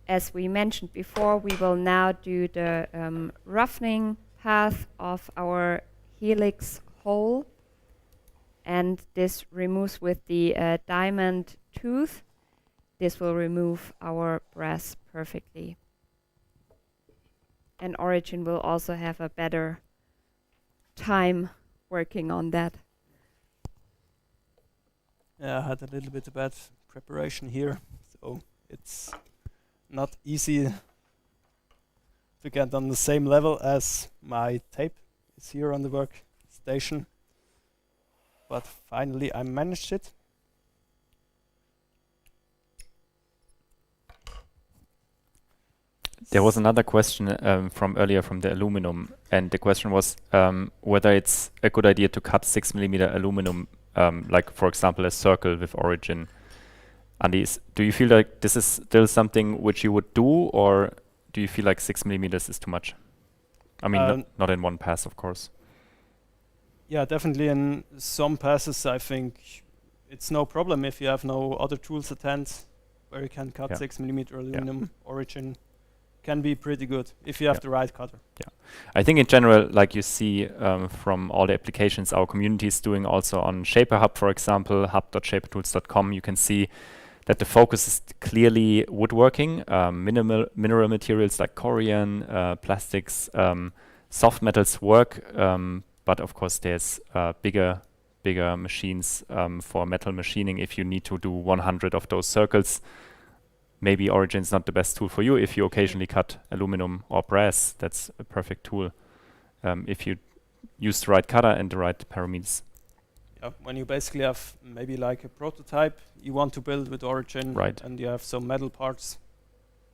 As we mentioned before, we will now do the roughening path of our helix hole, and this removes with the diamond tooth. This will remove our brass perfectly. And Origin will also have a better time working on that. Yeah, I had a little bit of bad preparation here, so it's not easy to get on the same level as my tape is here on the workstation. But finally I managed it. There was another question from earlier from the aluminum, and the question was whether it's a good idea to cut 6mm aluminum, like for example a circle with Origin. Andy, do you feel like this is still something which you would do, or do you feel like 6mm is too much? I mean, not in one pass, of course. Yeah, definitely in some passes I think it's no problem if you have no other tools at hand where you can cut 6mm aluminum. Origin can be pretty good if you have the right cutter. Yeah, I think in general, like you see from all the applications our community is doing also on ShaperHub, for example, hub.shapertools.com, you can see that the focus is clearly woodworking, mineral materials like corian, plastics, soft metals work, but of course there's bigger machines for metal machining. If you need to do 100 of those circles, maybe Origin is not the best tool for you. If you occasionally cut aluminum or brass, that's a perfect tool if you use the right cutter and the right parameters. Yeah, when you basically have maybe like a prototype you want to build with Origin, right, and you have some metal parts,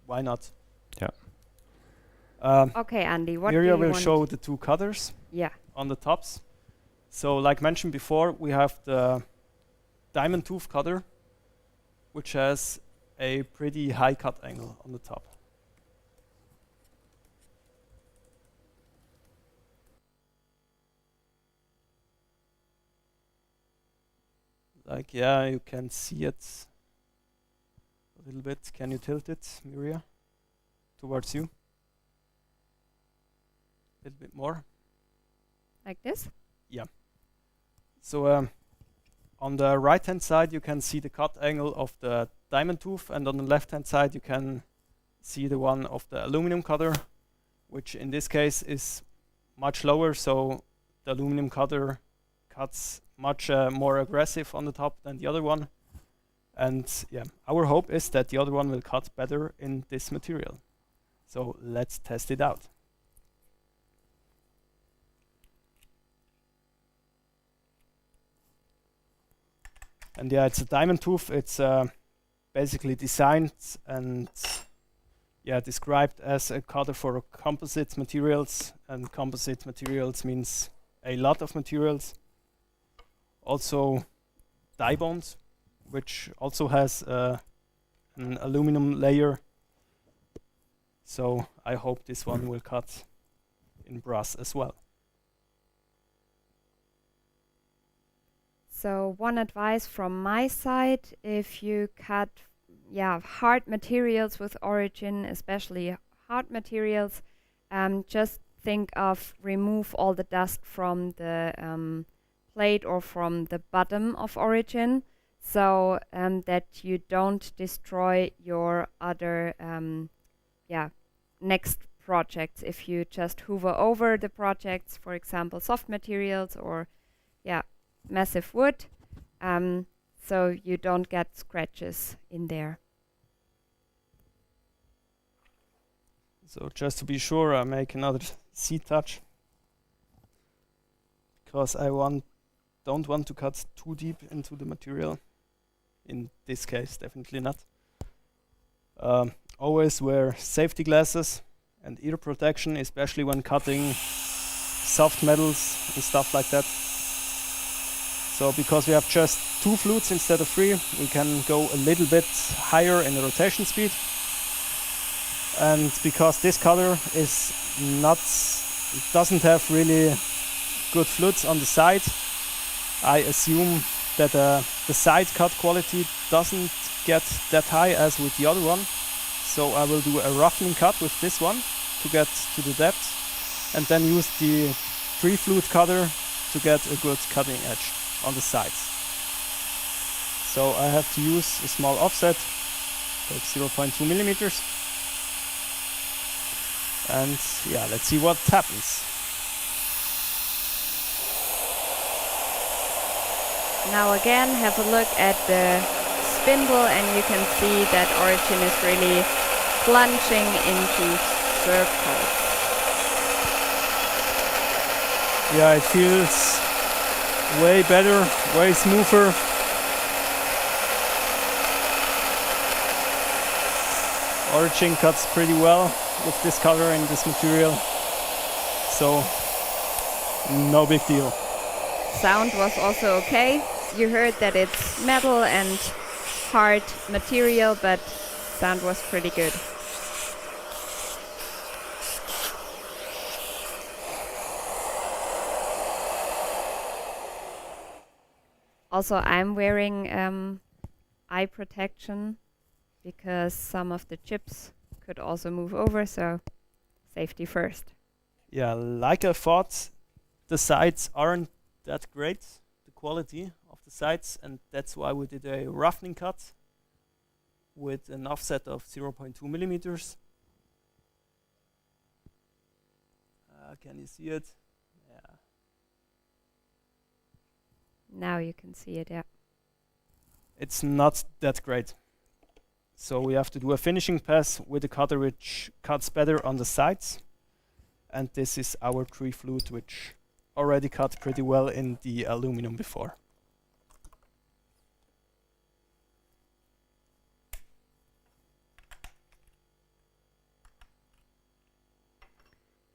why not? Yeah. Okay, Andy, what do Mirja you will want? show the two cutters on the tops. So like mentioned before, we have the diamond tooth cutter, which has a pretty high cut angle on the top. Like, yeah, you can see it a little bit. Can you tilt it, Mirja, towards you? A little bit more. Like this? Yeah. So on the right hand side you can see the cut angle of the diamond tooth, and on the left hand side you can see the one of the aluminum cutter, which in this case is much lower, so the aluminum cutter cuts much more aggressive on the top than the other one. And yeah, our hope is that the other one will cut better in this material. So let's test it out. And yeah, it's a diamond tooth. It's basically designed and described as a cutter for composite materials, and composite materials means a lot of materials. Also die bond, which also has an aluminum layer. So I hope this one will cut in brass as well. So one advice from my side, if you cut hard materials with Origin, especially hard materials, just think of remove all the dust from the plate or from the bottom of Origin, so that you don't destroy your other next projects. If you just hover over the projects, for example, soft materials or massive wood, so you don't get scratches in there. So just to be sure, I make another C-touch, because I don't want to cut too deep into the material. In this case, definitely not. Always wear safety glasses and ear protection, especially when cutting soft metals and stuff like that. So because we have just 2 flutes instead of 3, we can go a little bit higher in the rotation speed. And because this cutter doesn't have really good flutes on the side, I assume that the side cut quality doesn't get that high as with the other one. So I will do a roughening cut with this one to get to the depth, and then use the 3 flute cutter to get a good cutting edge on the sides. So I have to use a small offset, like 0.2 millimeters. And yeah, let's see what happens. Now again, have a look at the spindle, and you can see that Origin is really plunging into circles. Yeah, it feels way better, way smoother. Origin cuts pretty well with this color and this material, so no big deal. Sound was also okay. You heard that it's metal and hard material, but sound was pretty good. Also, I'm wearing eye protection because some of the chips could also move over, so safety first. Yeah, like I thought, the sides aren't that great, the quality of the sides, and that's why we did a roughening cut with an offset of 0.2 millimeters. Can you see it? Yeah. Now you can see it, yeah. It's not that great. So we have to do a finishing pass with a cutter which cuts better on the sides. And this is our 3 flute, which already cut pretty well in the aluminum before.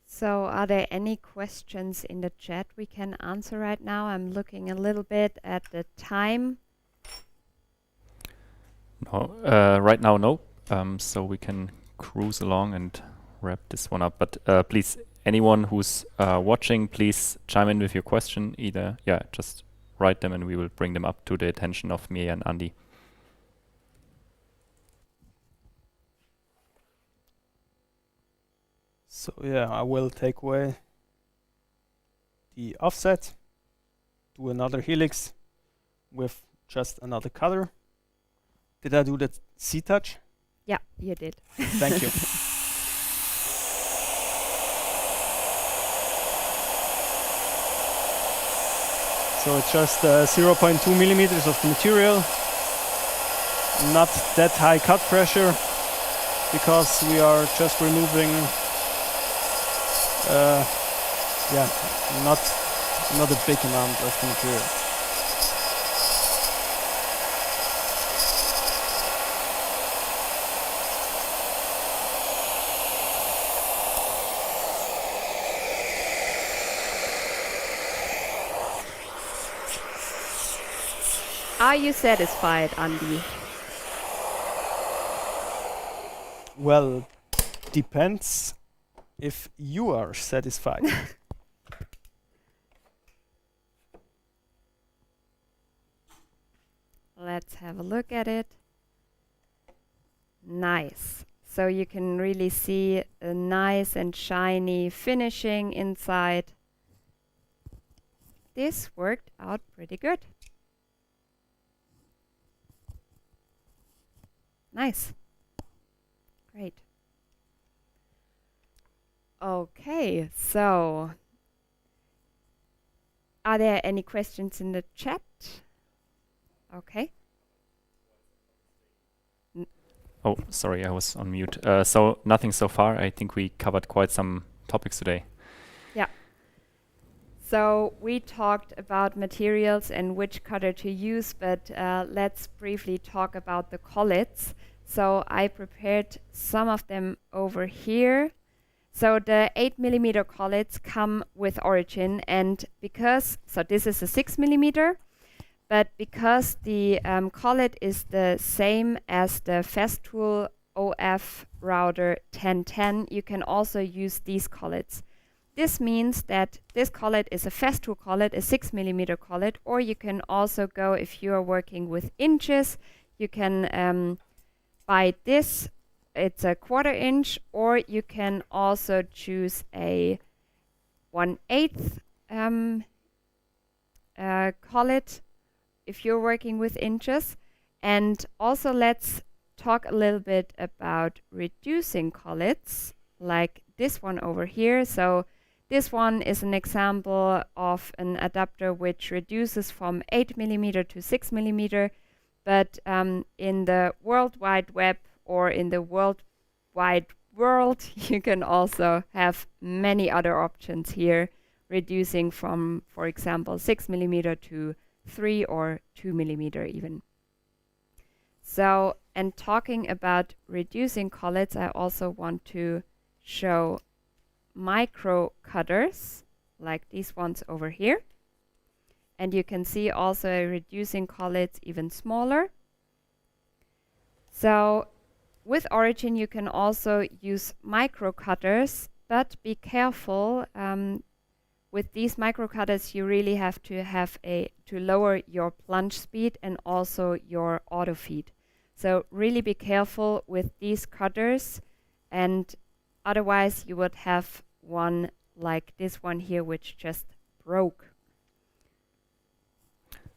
So are there any questions in the chat we can answer right now? I'm looking a little bit at the time. No, right now, no. So we can cruise along and wrap this one up. But please, anyone who's watching, please chime in with your question. Either, just write them and we will bring them up to the attention of me and Andy. So yeah, I will take away the offset, do another helix with just another cutter. Did I do that C-touch? Yeah, you did. Thank you. So it's just 0.2 millimeters of the material. Not that high cut pressure, because we are just removing not a big amount of the material. Are you satisfied, Andy? Well, depends if you are satisfied. let's have a look at it. Nice. So you can really see a nice and shiny finishing inside. This worked out pretty good. Nice. Great. Okay, so are there any questions in the chat? Okay. Oh, sorry, I was on mute. So nothing so far. I think we covered quite some topics today. Yeah. So we talked about materials and which cutter to use, but let's briefly talk about the collets. So I prepared some of them over here. So the 8mm collets come with Origin, and because, so this is a 6mm, but because the collet is the same as the Festool OF router 1010, you can also use these collets. This means that this collet is a Festool collet, a 6mm collet, or you can also go, if you are working with inches, you can buy this. It's a 1/4 inch, or you can also choose a 1/8 collet if you're working with inches. And also let's talk a little bit about reducing collets, like this one over here. So this one is an example of an adapter which reduces from 8mm to 6mm, but in the World Wide Web or in the World Wide World, you can also have many other options here, reducing from, for example, 6mm to 3 or 2mm even. So, and talking about reducing collets, I also want to show micro cutters, like these ones over here. And you can see also reducing collets even smaller. So with Origin you can also use micro cutters, but be careful. With these micro cutters you really have to lower your plunge speed and also your auto feed. So really be careful with these cutters, and otherwise you would have one like this one here which just broke.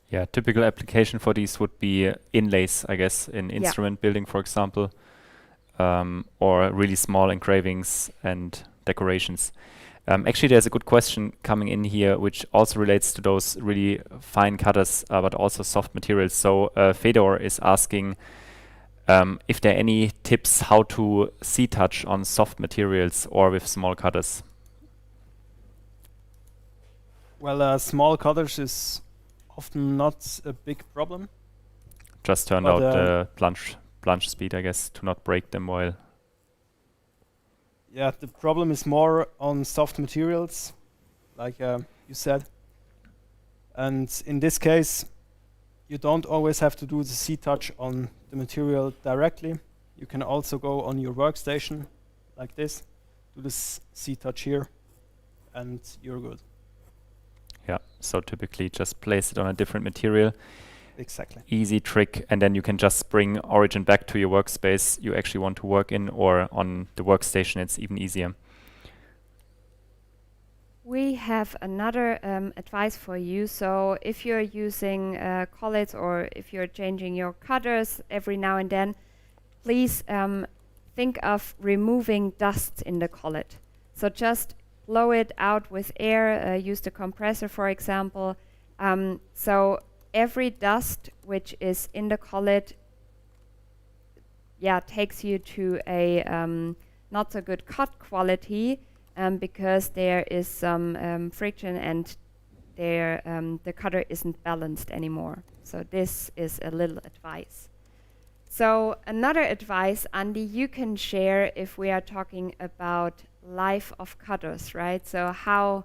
Yeah, typical application for these would be inlays, I guess, in instrument building, for example, or really small engravings and decorations. Actually, there's a good question coming in here, which also relates to those really fine cutters, but also soft materials. So Fedor is asking if there are any tips how to C-touch on soft materials or with small cutters. Well, small cutters is often not a big problem. Just turn out the plunge speed, I guess, to not break them while. Yeah, the problem is more on soft materials, like you said. And in this case, you don't always have to do the C-touch on the material directly. You can also go on your workstation like this, do this C-touch here, and you're good. Yeah, so typically just place it on a different material. Exactly. Easy trick, and then you can just bring Origin back to your workspace you actually want to work in, or on the workstation it's even easier. We have another advice for you. So if you're using collets or if you're changing your cutters every now and then, please think of removing dust in the collet. So just blow it out with air, use the compressor for example. So every dust which is in the collet takes you to a not so good cut quality, because there is some friction and the cutter isn't balanced anymore. So this is a little advice. So another advice, Andy, you can share if we are talking about life of cutters, right? So how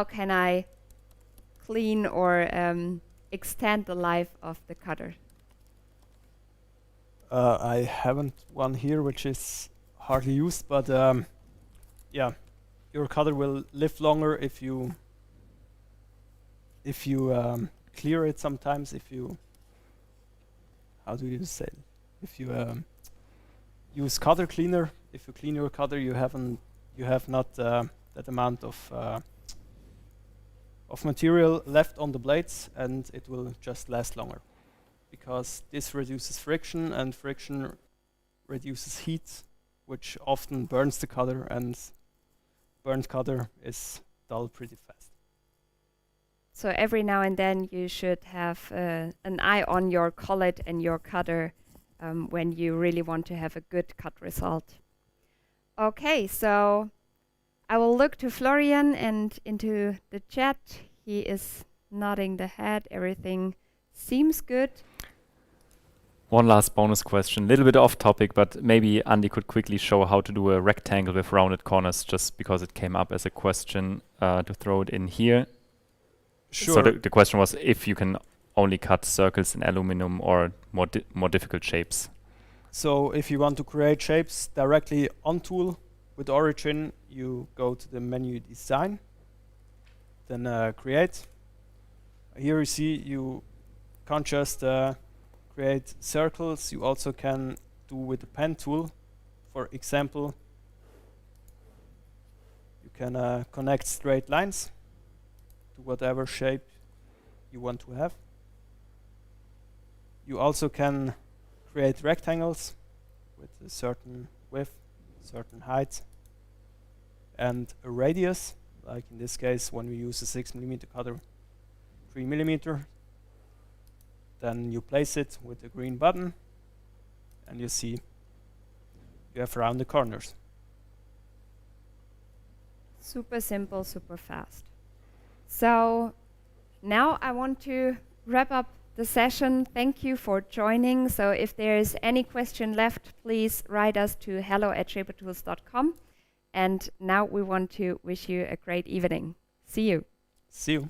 can I clean or extend the life of the cutter? I haven't one here which is hardly used, but yeah, your cutter will live longer if you clear it sometimes, if you how do you say it? If you use cutter cleaner, if you clean your cutter, you have not that amount of material left on the blades, and it will just last longer, because this reduces friction, and friction reduces heat, which often burns the cutter, and burnt cutter is dull pretty fast. So every now and then you should have an eye on your collet and your cutter when you really want to have a good cut result. Okay, so I will look to Florian and into the chat. He is nodding the head. Everything seems good. One last bonus question, a little bit off topic, but maybe Andy could quickly show how to do a rectangle with rounded corners, just because it came up as a question to throw it in here. Sure. So the question was if you can only cut circles in aluminum or more difficult shapes. So if you want to create shapes directly on tool with Origin, you go to the menu Design, then Create. Here you see you can't just create circles, you also can do with the pen tool. For example, you can connect straight lines to whatever shape you want to have. You also can create rectangles with a certain width, certain height, and a radius, like in this case when we use a 6mm cutter, 3mm. Then you place it with the green button, and you see you have rounded corners. Super simple, super fast. So now I want to wrap up the session. Thank you for joining. So if there is any question left, please write us to hello@shapertools.com. And now we want to wish you a great evening. See you. See you.